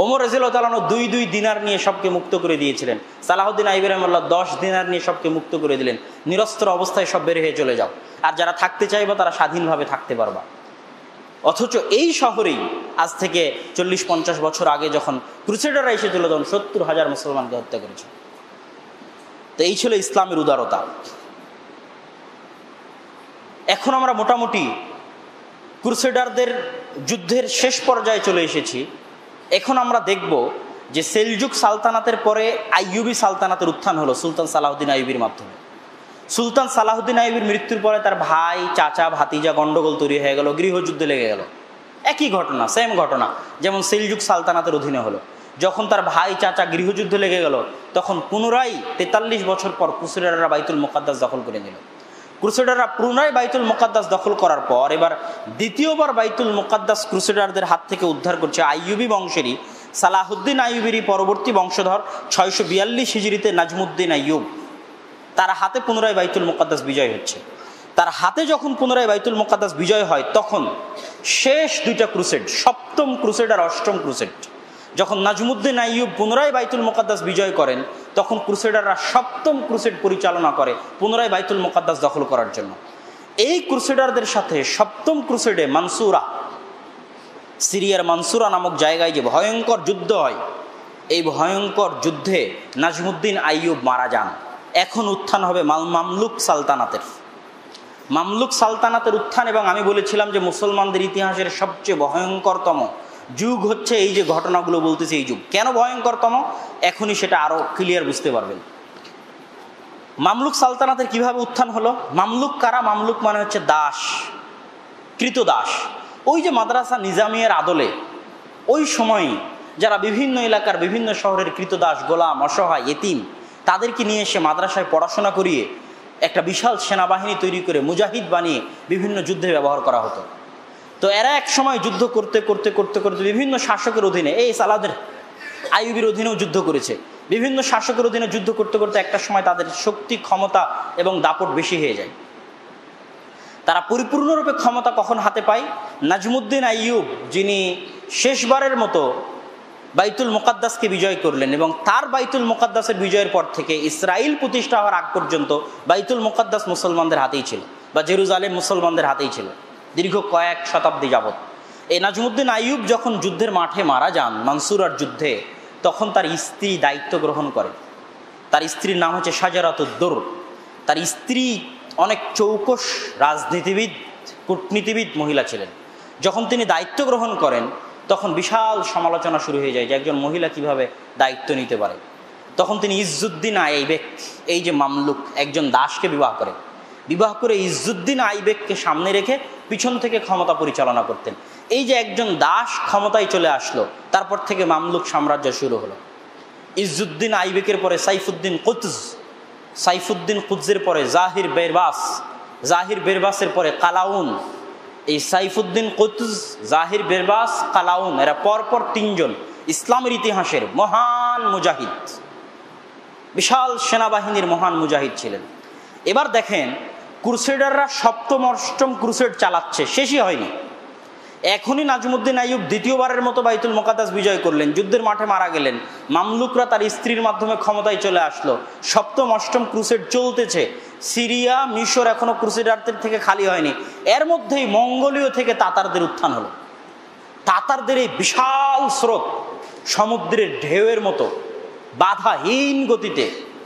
ওমর রাদিয়াল্লাহু তাআলা আনহু 2 দিনার নিয়ে সবকে মুক্ত করে দিয়েছিলেন। সালাহুদ্দিন আইয়ুবী রাহিমাহুল্লাহ 10 দিনার নিয়ে সবকে মুক্ত করে দিলেন। নিরস্ত্র অবস্থায় সব বের হয়ে চলে যাও, আর যারা থাকতে চাইবে তারা স্বাধীনভাবে থাকতে পারবা। অথচ এই শহরেই আজ থেকে 40-50 বছর আগে যখন ক্রুসেডাররা এসেছিল তখন 70,000 মুসলমানকে হত্যা করেছে। তো এই ছিল ইসলামের উদারতা। এখন আমরা মোটামুটি ক্রুসেডারদের যুদ্ধের শেষ পর্যায়ে চলে এসেছি। এখন আমরা দেখব যে সেলজুক সালতানাতের পরে আইয়ুবী সালতানাতের উত্থান হলো সুলতান সালাহুদ্দিন আইয়ুবীর মাধ্যমে। সুলতান সালাহুদ্দিন আইয়ুবীর মৃত্যুর পরে তার ভাই, চাচা, ভাতিজা গন্ডগোল তৈরি হয়ে গেল, গৃহযুদ্ধ লেগে গেল। একই ঘটনা, সেম ঘটনা যেমন সেলজুক সালতানাতের অধীনে হলো। যখন তার ভাই, চাচা গৃহযুদ্ধ লেগে গেল তখন পুনরায় 43 বছর পর ক্রুসেডাররা বাইতুল মুকাদ্দাস দখল করে নিল। ক্রুসেডাররা পুনরায় বাইতুল মুকাদ্দাস দখল করার পর এবার দ্বিতীয়বার বাইতুল মুকাদ্দাস ক্রুসেডারদের হাত থেকে উদ্ধার করছে আইয়ুবী বংশেরই সালাহুদ্দিন আইয়ুবীরই পরবর্তী বংশধর 642 হিজরিতে নাজমুদ্দিন আইয়ুব। তার হাতে পুনরায় বাইতুল মুকাদ্দাস বিজয় হচ্ছে। তার হাতে যখন পুনরায় বাইতুল মুকাদ্দাস বিজয় হয় তখন শেষ 2টা ক্রুসেড, 7ম ক্রুসেড আর 8ম ক্রুসেড, যখন নাজমুদ্দিন আইয়ুব পুনরায় বাইতুল মুকাদ্দাস বিজয় করেন তখন ক্রুসেডাররা 7ম ক্রুসেড পরিচালনা করে পুনরায় বাইতুল মুকাদ্দাস দখল করার জন্য। এই ক্রুসেডারদের সাথে 7ম ক্রুসেডে মানসুরা, সিরিয়ার মানসুরা নামক জায়গায় যে ভয়ঙ্কর যুদ্ধ হয়, এই ভয়ঙ্কর যুদ্ধে নাজমুদ্দিন আইয়ুব মারা যান। এখন উত্থান হবে মামলুক সালতানাতের। মামলুক সালতানাতের উত্থান, এবং আমি বলেছিলাম যে মুসলমানদের ইতিহাসের সবচেয়ে ভয়ঙ্করতম যুগ হচ্ছে এই যে ঘটনাগুলো বলতেছে এই যুগ। কেন ভয়ঙ্করতম এখনই সেটা আরো ক্লিয়ার বুঝতে পারবেন। মামলুক সালতানাতের কিভাবে উত্থান হলো? মামলুক কারা? মামলুক মানে হচ্ছে দাস, কৃতদাস। ওই যে মাদ্রাসা নিজামিয়ার আদলে ওই সময় যারা বিভিন্ন এলাকার বিভিন্ন শহরের কৃতদাস, গোলাম, অসহায়, এতিম, তাদেরকে নিয়ে এসে মাদ্রাসায় পড়াশোনা করিয়ে একটা বিশাল সেনাবাহিনী তৈরি করে মুজাহিদ বানিয়ে বিভিন্ন যুদ্ধে ব্যবহার করা হতো। তো এরা এক সময় যুদ্ধ করতে করতে করতে করতে বিভিন্ন শাসকের অধীনে, এই সালাহুদ্দিন আইয়ুবীর অধীনেও যুদ্ধ করেছে, বিভিন্ন শাসকের অধীনে যুদ্ধ করতে করতে একটা সময় তাদের শক্তি, ক্ষমতা এবং দাপট বেশি হয়ে যায়। তারা পরিপূর্ণরূপে ক্ষমতা কখন হাতে পায়? নাজমুদ্দিন আইয়ুব, যিনি শেষবারের মতো বাইতুল মুকাদ্দাসকে বিজয় করলেন, এবং তার বাইতুল মুকাদ্দাসের বিজয়ের পর থেকে ইসরায়েল প্রতিষ্ঠা হওয়ার আগ পর্যন্ত বাইতুল মুকাদ্দাস মুসলমানদের হাতেই ছিল, বা জেরুজালেম মুসলমানদের হাতেই ছিল দীর্ঘ কয়েক শতাব্দী যাবৎ। এই নাজমুদ্দিন আইয়ুব যখন যুদ্ধের মাঠে মারা যান মানসুরার যুদ্ধে, তখন তার স্ত্রী দায়িত্ব গ্রহণ করেন। তার স্ত্রীর নাম হচ্ছে শাজারাতুদ্দুর। তার স্ত্রী অনেক চৌকস রাজনীতিবিদ, কূটনীতিবিদ মহিলা ছিলেন। যখন তিনি দায়িত্ব গ্রহণ করেন তখন বিশাল সমালোচনা শুরু হয়ে যায় যে একজন মহিলা কিভাবে দায়িত্ব নিতে পারে। তখন তিনি ইজ্জুদ্দিন আইবেক, এই যে মামলুক, একজন দাসকে বিবাহ করে ইজ্জুদ্দিন আইবেককে সামনে রেখে পিছন থেকে ক্ষমতা পরিচালনা করতেন। এই যে একজন দাস ক্ষমতায় চলে আসলো, তারপর থেকে মামলুক সাম্রাজ্য শুরু হলো। ইজ্জুদ্দিন আইবেকের পরে সাইফুদ্দিন কুতজের পরে জাহির বেরবাসের পরে কালাউন, এই সাইফুদ্দিন কুতুজ, জাহির বেরবাস, কালাউন, এরা পরপর তিনজন ইসলামের ইতিহাসের মহান মুজাহিদ, বিশাল সেনাবাহিনীর মহান মুজাহিদ ছিলেন। এবার দেখেন ক্রুসেডাররা সপ্তম অষ্টম ক্রুসেড চালাচ্ছে, শেষই হয়নি। এখনই নাজমুদ্দিন আইয়ুব দ্বিতীয়বারের মতো বাইতুল মুকাদ্দাস বিজয় করলেন, যুদ্ধের মাঠে মারা গেলেন, মামলুকরা তার স্ত্রীর মাধ্যমে ক্ষমতায় চলে আসলো, সপ্তম অষ্টম ক্রুসেড চলতেছে। সিরিয়া, মিশর এখনো ক্রুসেডারদের থেকে খালি হয়নি। এর মধ্যেই মঙ্গোলীয় থেকে তাতারদের উত্থান হলো। তাতারদের এই বিশাল স্রোত সমুদ্রের ঢেউয়ের মতো বাধাহীন গতিতে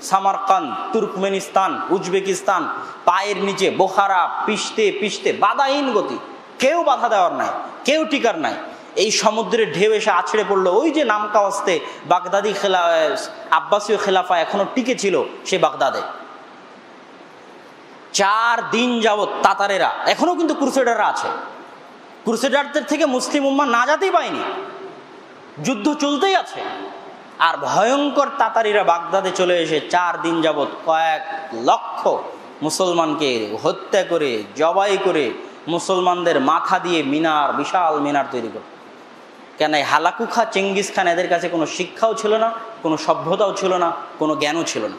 সামারকান্দ, তুর্কমেনিস্তান, উজবেকিস্তান, পায়ের নিচে বোখারা পিষতে পিষতে বাধাহীন গতি, কেউ বাধা দেওয়ার নাই, কেউ টিকার নাই। এই সমুদ্রের ঢেউ এসে আছড়ে পড়লো ওই যে নামকা অস্তে বাগদাদি আব্বাসীয় খেলাফা এখনো টিকে ছিল সে বাগদাদে। 4 দিন যাবৎ তাতারেরা, এখনো কিন্তু ক্রুসেডাররা আছে, ক্রুসেডারদের থেকে মুসলিম উম্মাহ নাজাতই পায়নি, যুদ্ধ চলতেই আছে। আর ভয়ঙ্কর তাতারিরা বাগদাদে চলে এসে 4 দিন যাবৎ কয়েক লক্ষ মুসলমানকে হত্যা করে, জবাই করে, মুসলমানদের মাথা দিয়ে মিনার, বিশাল মিনার তৈরি করে। কেন এই হালাকু খা চেঙ্গিস খান, এদের কাছে কোনো শিক্ষাও ছিল না, কোনো সভ্যতাও ছিল না, কোনো জ্ঞানও ছিল না।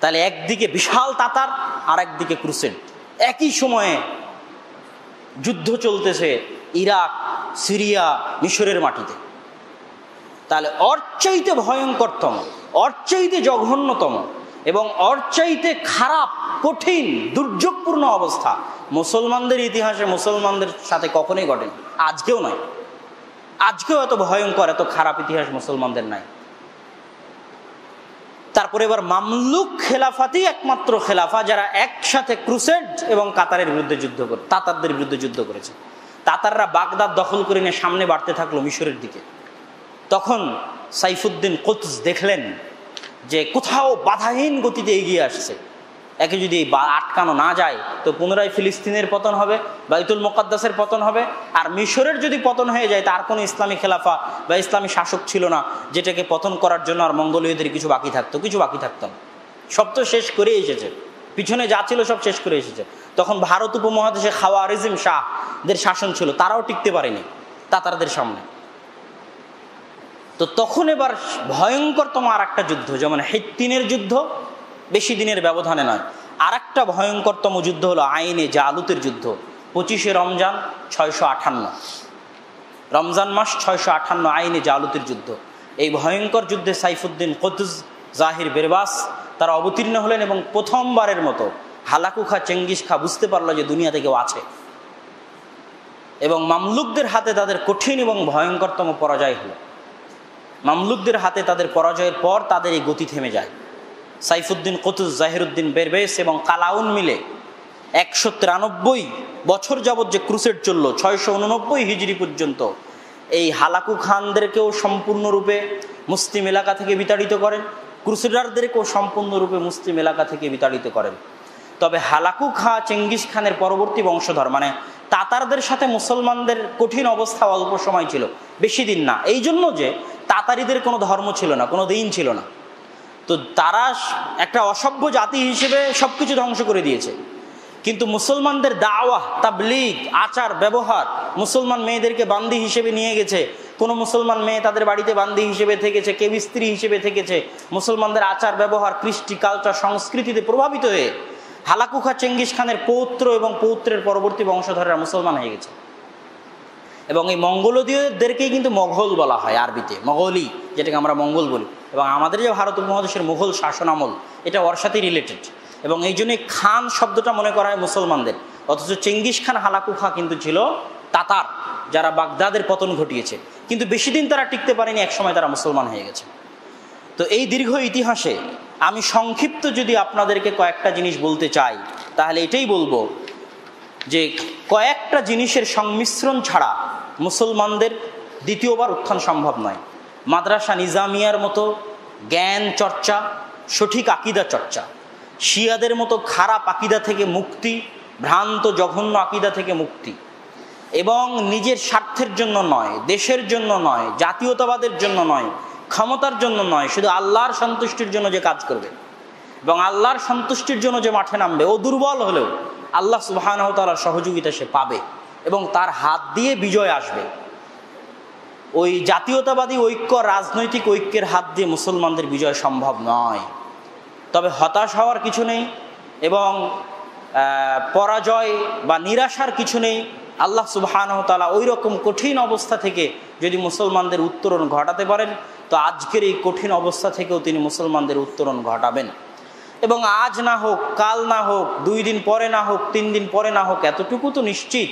তাহলে একদিকে বিশাল তাতার, আর একদিকে ক্রুসেড, একই সময়ে যুদ্ধ চলতেছে ইরাক, সিরিয়া, মিশরের মাটিতে। তাহলে অর্চাইতে ভয়ঙ্করতম, অর্চাইতে জঘন্যতম এবং অর্চাইতে খারাপ, কঠিন, দুর্যোগপূর্ণ অবস্থা মুসলমানদের ইতিহাসে মুসলমানদের সাথে কখনোই ঘটেনি, আজকেও নয়। আজকেও এত ভয়ঙ্কর, এত খারাপ ইতিহাস মুসলমানদের নাই। তারপরে এবার মামলুক খেলাফাতই একমাত্র খেলাফা যারা একসাথে ক্রুসেড এবং কাতারের বিরুদ্ধে যুদ্ধ করে, তাতারদের বিরুদ্ধে যুদ্ধ করেছে। তাতাররা বাগদাদ দখল করে নিয়ে সামনে বাড়তে থাকলো মিশরের দিকে। তখন সাইফুদ্দিন কুতুজ দেখলেন যে কোথাও বাধাহীন গতিতে এগিয়ে আসছে, একে যদি আটকানো না যায় তো পুনরায় ফিলিস্তিনের পতন হবে, বাইতুল মুকাদ্দাসের পতন হবে। আর মিশরের যদি পতন হয়ে যায় তার কোনো ইসলামী খেলাফা বা ইসলামী শাসক ছিল না যেটাকে পতন করার জন্য আর মঙ্গোলীয়দের কিছু বাকি থাকতো, কিছু বাকি থাকতো না, সব তো শেষ করে এসেছে, পিছনে যা ছিল সব শেষ করে এসেছে। তখন ভারত উপমহাদেশে খাওয়ারিজম শাহদের শাসন ছিল, তারাও টিকতে পারেনি তাতারদের সামনে। তো তখন এবার ভয়ঙ্করতম আর একটা যুদ্ধ, যেমন হিত্তিনের যুদ্ধ, বেশি দিনের ব্যবধানে নয়, আর একটা ভয়ঙ্করতম যুদ্ধ হলো আইনে জালুতের যুদ্ধ। 25শে রমজান 658, রমজান মাস 658, আইনে জালুতের যুদ্ধ। এই ভয়ঙ্কর যুদ্ধে সাইফুদ্দিন কুতুজ, জাহির বেরবাস তারা অবতীর্ণ হলেন এবং প্রথমবারের মতো হালাকু খা চেঙ্গিস খা বুঝতে পারলো যে দুনিয়াতে কেউ আছে, এবং মামলুকদের হাতে তাদের কঠিন এবং ভয়ঙ্করতম পরাজয় হলো। মামলুকদের হাতে তাদের পরাজয়ের পর তাদের এই গতি থেমে যায়। সাইফুদ্দিন কুতুজ, জাহিরুদ্দিন বেরবেস এবং কালাউন মিলে 193 বছর যাবৎ যে ক্রুসেড চললো, 689 হিজরি পর্যন্ত, এই হালাকু খানদেরকেও সম্পূর্ণরূপে মুসলিম এলাকা থেকে বিতাড়িত করেন, ক্রুসেডারদেরকেও সম্পূর্ণরূপে মুসলিম এলাকা থেকে বিতাড়িত করেন। তবে হালাকু খা চেঙ্গিস খানের পরবর্তী বংশধর মানে তাতারদের সাথে মুসলমানদের কঠিন অবস্থা অল্প সময় ছিল, বেশি দিন না। এই জন্য যে তাতারিদের কোনো ধর্ম ছিল না, কোনো দিন ছিল না, তো তারা একটা অসভ্য জাতি হিসেবে সবকিছু ধ্বংস করে দিয়েছে। কিন্তু মুসলমানদের দাওয়াহ, তাবলীগ, আচার ব্যবহার, মুসলমান মেয়েদেরকে বান্দি হিসেবে নিয়ে গেছে, কোনো মুসলমান মেয়ে তাদের বাড়িতে বান্দি হিসেবে থেকেছে, কেউ স্ত্রী হিসেবে থেকেছে। মুসলমানদের আচার ব্যবহার, কৃষ্টি, কালচার, সংস্কৃতিতে প্রভাবিত হয়ে হালাকু খা চেঙ্গিস খানের পৌত্র এবং পৌত্রের পরবর্তী বংশধররা মুসলমান হয়ে গেছে। এবং এই মঙ্গোলীয়দেরকেই কিন্তু মোঘল বলা হয় আরবিতে, মোগলি, যেটাকে আমরা মঙ্গল বলি। এবং আমাদের যে ভারত উপমহাদেশের মুঘল শাসন আমল, এটা ওর সাথেই রিলেটেড, এবং এই জন্যই খান শব্দটা মনে করা হয় মুসলমানদের। অথচ চেঙ্গিস খান হালাকু খা কিন্তু ছিল তাতার, যারা বাগদাদের পতন ঘটিয়েছে, কিন্তু বেশি দিন তারা টিকতে পারেনি, একসময় তারা মুসলমান হয়ে গেছে। তো এই দীর্ঘ ইতিহাসে আমি সংক্ষিপ্ত যদি আপনাদেরকে কয়েকটা জিনিস বলতে চাই, তাহলে এটাই বলবো যে কয়েকটা জিনিসের সংমিশ্রণ ছাড়া মুসলমানদের দ্বিতীয়বার উত্থান সম্ভব নয়। মাদ্রাসা নিজামিয়ার মতো জ্ঞান চর্চা, সঠিক আকিদা চর্চা, শিয়াদের মতো খারাপ আকিদা থেকে মুক্তি, ভ্রান্ত জঘন্য আকিদা থেকে মুক্তি, এবং নিজের স্বার্থের জন্য নয়, দেশের জন্য নয়, জাতীয়তাবাদের জন্য নয়, ক্ষমতার জন্য নয়, শুধু আল্লাহর সন্তুষ্টির জন্য যে কাজ করবে এবং আল্লাহর সন্তুষ্টির জন্য যে মাঠে নামবে, ও দুর্বল হলেও আল্লাহ সুবহানাহু ওয়া তাআলার সহযোগিতা সে পাবে, এবং তার হাত দিয়ে বিজয় আসবে। ওই জাতীয়তাবাদী ঐক্য, রাজনৈতিক ঐক্যের হাত দিয়ে মুসলমানদের বিজয় সম্ভব নয়। তবে হতাশ হওয়ার কিছু নেই এবং পরাজয় বা নিরাশার কিছু নেই। আল্লাহ সুবহানাহু ওয়া তাআলা ওই রকম কঠিন অবস্থা থেকে যদি মুসলমানদের উত্তরণ ঘটাতে পারেন, তো আজকের এই কঠিন অবস্থা থেকেও তিনি মুসলমানদের উত্তরণ ঘটাবেন। এবং আজ না হোক, কাল না হোক, 2 দিন পরে না হোক, 3 দিন পরে না হোক, এতটুকু তো নিশ্চিত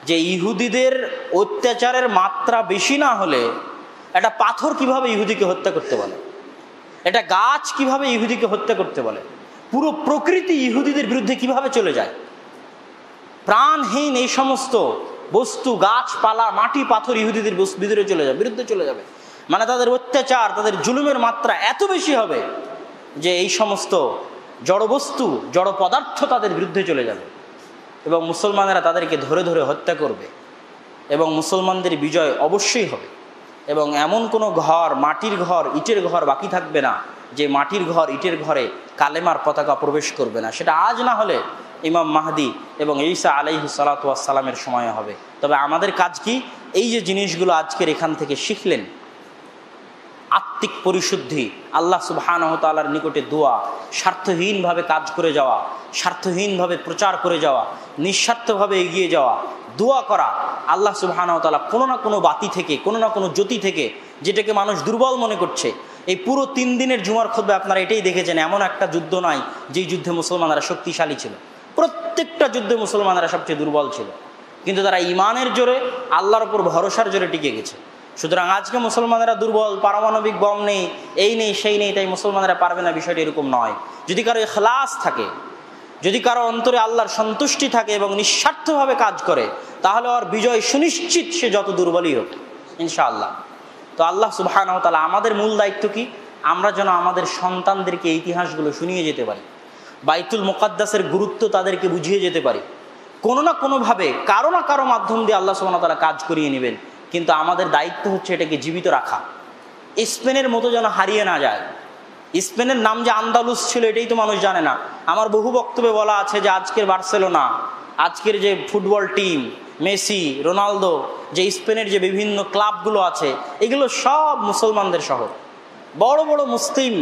যে ইহুদিদের অত্যাচারের মাত্রা বেশি না হলে একটা পাথর কিভাবে ইহুদিকে হত্যা করতে বলে, একটা গাছ কিভাবে ইহুদিকে হত্যা করতে বলে, পুরো প্রকৃতি ইহুদিদের বিরুদ্ধে কিভাবে চলে যায়। প্রাণহীন এই সমস্ত বস্তু, গাছপালা, মাটি, পাথর ইহুদিদের বিরুদ্ধে চলে যাবে। মানে তাদের অত্যাচার, তাদের জুলুমের মাত্রা এত বেশি হবে যে এই সমস্ত জড়বস্তু, জড় পদার্থ তাদের বিরুদ্ধে চলে যাবে এবং মুসলমানেরা তাদেরকে ধরে ধরে হত্যা করবে এবং মুসলমানদের বিজয় অবশ্যই হবে। এবং এমন কোনো ঘর, মাটির ঘর, ইটের ঘর বাকি থাকবে না যে মাটির ঘর, ইটের ঘরে কালেমার পতাকা প্রবেশ করবে না। সেটা আজ না হলে ইমাম মাহদি এবং ঈসা আলাইহিস সালাতু ওয়াস সালামের সময় হবে। তবে আমাদের কাজ কি? এই যে জিনিসগুলো আজকের এখান থেকে শিখলেন, আত্মিক পরিশুদ্ধি, আল্লাহ সুবহানাহু ওয়া তাআলার নিকটে দোয়া, স্বার্থহীনভাবে কাজ করে যাওয়া, স্বার্থহীনভাবে প্রচার করে যাওয়া, নিঃস্বার্থভাবে এগিয়ে যাওয়া, দোয়া করা। আল্লাহ সুবহানাহু ওয়া তাআলা কোনো না কোনো বাতি থেকে, কোনো না কোনো জ্যোতি থেকে, যেটাকে মানুষ দুর্বল মনে করছে, এই পুরো 3 দিনের জুমার খুতবা আপনারা এটাই দেখেছেন, এমন একটা যুদ্ধ নাই যেই যুদ্ধে মুসলমানরা শক্তিশালী ছিল। প্রত্যেকটা যুদ্ধে মুসলমানরা সবচেয়ে দুর্বল ছিল, কিন্তু তারা ইমানের জোরে, আল্লাহর উপর ভরসার জোরে টিকে গেছে। সুতরাং আজকে মুসলমানেরা দুর্বল, পারমাণবিক বম নেই, এই নেই, সেই নেই, তাই মুসলমানেরা পারবে না, বিষয়টি এরকম নয়। যদি কারো ইখলাস থাকে, যদি কারো অন্তরে আল্লাহর সন্তুষ্টি থাকে এবং নিঃস্বার্থভাবে কাজ করে, তাহলে ওর বিজয় সুনিশ্চিত, সে যত দুর্বলই হোক, ইনশাআল্লাহ। তো আল্লাহ সুবহানাহু ওয়া তাআলা, আমাদের মূল দায়িত্ব কি? আমরা যেন আমাদের সন্তানদেরকে এই ইতিহাসগুলো শুনিয়ে যেতে পারি, বাইতুল মুকাদ্দাসের গুরুত্ব তাদেরকে বুঝিয়ে যেতে পারি। কোনো না কোনোভাবে, কারো না কারো মাধ্যম দিয়ে আল্লাহ সুবহানাহু ওয়া তাআলা কাজ করিয়ে নেবেন, কিন্তু আমাদের দায়িত্ব হচ্ছে এটাকে জীবিত রাখা। স্পেনের মতো যেন হারিয়ে না যায়। স্পেনের নাম যে আন্দালুস ছিল, এটাই তো মানুষ জানে না। আমার বহু বক্তব্যে বলা আছে যে আজকের বার্সেলোনা, আজকের যে ফুটবল টিম, মেসি, রোনালদো, যে স্পেনের যে বিভিন্ন ক্লাবগুলো আছে, এগুলো সব মুসলমানদের শহর। বড় বড় মুসলিম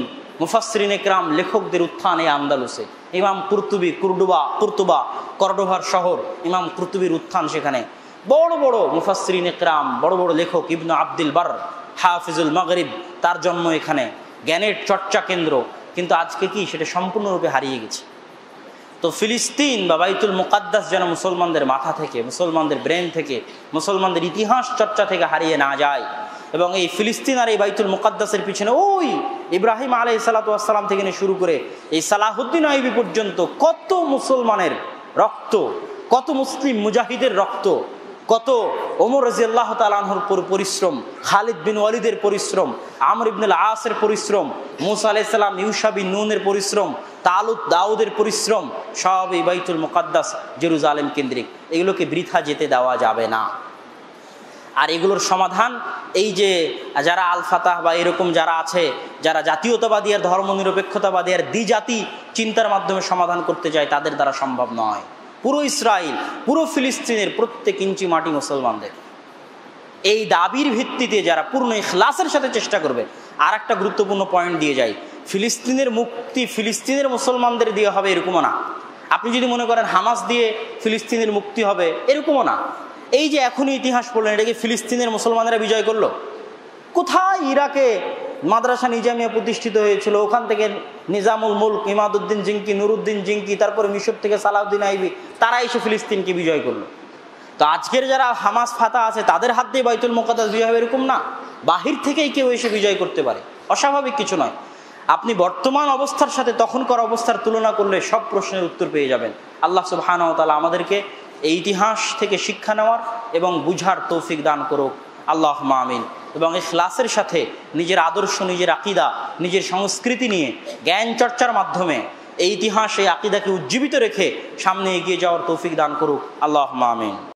মুফাসসিরিন ইকরাম, লেখকদের উত্থান এই আন্দালুসে। ইমাম কুরতুবি, কর্ডোভার শহর, ইমাম কুরতুবির উত্থান সেখানে। বড় বড় মুফাসসিরিন ইকরাম, বড় বড় লেখক, ইবনে আব্দুল বার, হাফিজুল মাগরিব, তার জন্ম এখানে, জ্ঞানের চর্চা কেন্দ্র। কিন্তু আজকে কি সেটা সম্পূর্ণরূপে হারিয়ে গেছে। তো ফিলিস্তিন বা বাইতুল মুকাদ্দাস যেন মুসলমানদের মাথা থেকে, মুসলমানদের ব্রেন থেকে, মুসলমানদের ইতিহাস চর্চা থেকে হারিয়ে না যায়। এবং এই ফিলিস্তিন আর এই বাইতুল মুকাদ্দাসের পিছনে ওই ইব্রাহিম আলাইহিস সালাতু ওয়াস সালাম থেকে শুরু করে এই সালাহুদ্দিন আইয়ুবী পর্যন্ত কত মুসলমানের রক্ত, কত মুসলিম মুজাহিদের রক্ত, কত ওমর রাদিয়াল্লাহু তাআলা আনহুর পরিশ্রম, খালিদ বিন ওয়ালিদের পরিশ্রম, আমর ইবনুল আসের পরিশ্রম, মুসা আলাইহিস সালাম, ইউশা বিন নুনের পরিশ্রম, তালুত দাউদের পরিশ্রম, সব এই বাইতুল মুকাদ্দাস জেরুজালেম কেন্দ্রিক। এগুলোকে বৃথা যেতে দেওয়া যাবে না। আর এগুলোর সমাধান এই যে যারা আল ফাতাহ বা এরকম যারা আছে, যারা জাতীয়তাবাদী আর ধর্মনিরপেক্ষতাবাদী আর দ্বিজাতি চিন্তার মাধ্যমে সমাধান করতে চায়, তাদের দ্বারা সম্ভব নয়। পুরো ইসরায়েল, পুরো ফিলিস্তিনের প্রত্যেক ইঞ্চি মাটি মুসলমানদের। এই দাবির ভিত্তিতে যারা পূর্ণ ইখলাসের সাথে চেষ্টা করবে। আর একটা গুরুত্বপূর্ণ পয়েন্ট দিয়ে যাই, ফিলিস্তিনের মুক্তি ফিলিস্তিনের মুসলমানদের দিয়ে হবে এরকমও না। আপনি যদি মনে করেন হামাস দিয়ে ফিলিস্তিনের মুক্তি হবে, এরকমও না। এই যে এখনই ইতিহাস পড়লেন, এটাকে ফিলিস্তিনের মুসলমানেরা বিজয় করলো? কোথায়? ইরাকে মাদ্রাসা নিজামিয়া প্রতিষ্ঠিত হয়েছিল, ওখান থেকে নিজামুল মুলক, ইমাদউদ্দিন জিঙ্কি, নুরুদ্দিন জিঙ্কি, তারপরে মিশর থেকে সালাউদ্দিন আইবি, তারা এসে ফিলিস্তিনকে বিজয় করলো। তো আজকের যারা হামাস ফাতা আছে, তাদের হাত দিয়ে বাইতুল মুকাদ্দাস বিজয় হবে এরকম না। বাহির থেকেই কেউ এসে বিজয় করতে পারে, অস্বাভাবিক কিছু নয়। আপনি বর্তমান অবস্থার সাথে তখনকার অবস্থার তুলনা করলে সব প্রশ্নের উত্তর পেয়ে যাবেন। আল্লাহ সুবহানাহু ওয়া তাআলা আমাদেরকে এই ইতিহাস থেকে শিক্ষা নেওয়ার এবং বুঝার তৌফিক দান করুক, আল্লাহুম্মা আমিন। এবং ইখলাসের সাথে নিজের আদর্শ, নিজের আকীদা, নিজের সংস্কৃতি নিয়ে জ্ঞান চর্চার মাধ্যমে এই ইতিহাস, এই আকীদাকে উজ্জীবিত রেখে সামনে এগিয়ে যাওয়ার তৌফিক দান করুক, আল্লাহুম্মা আমিন।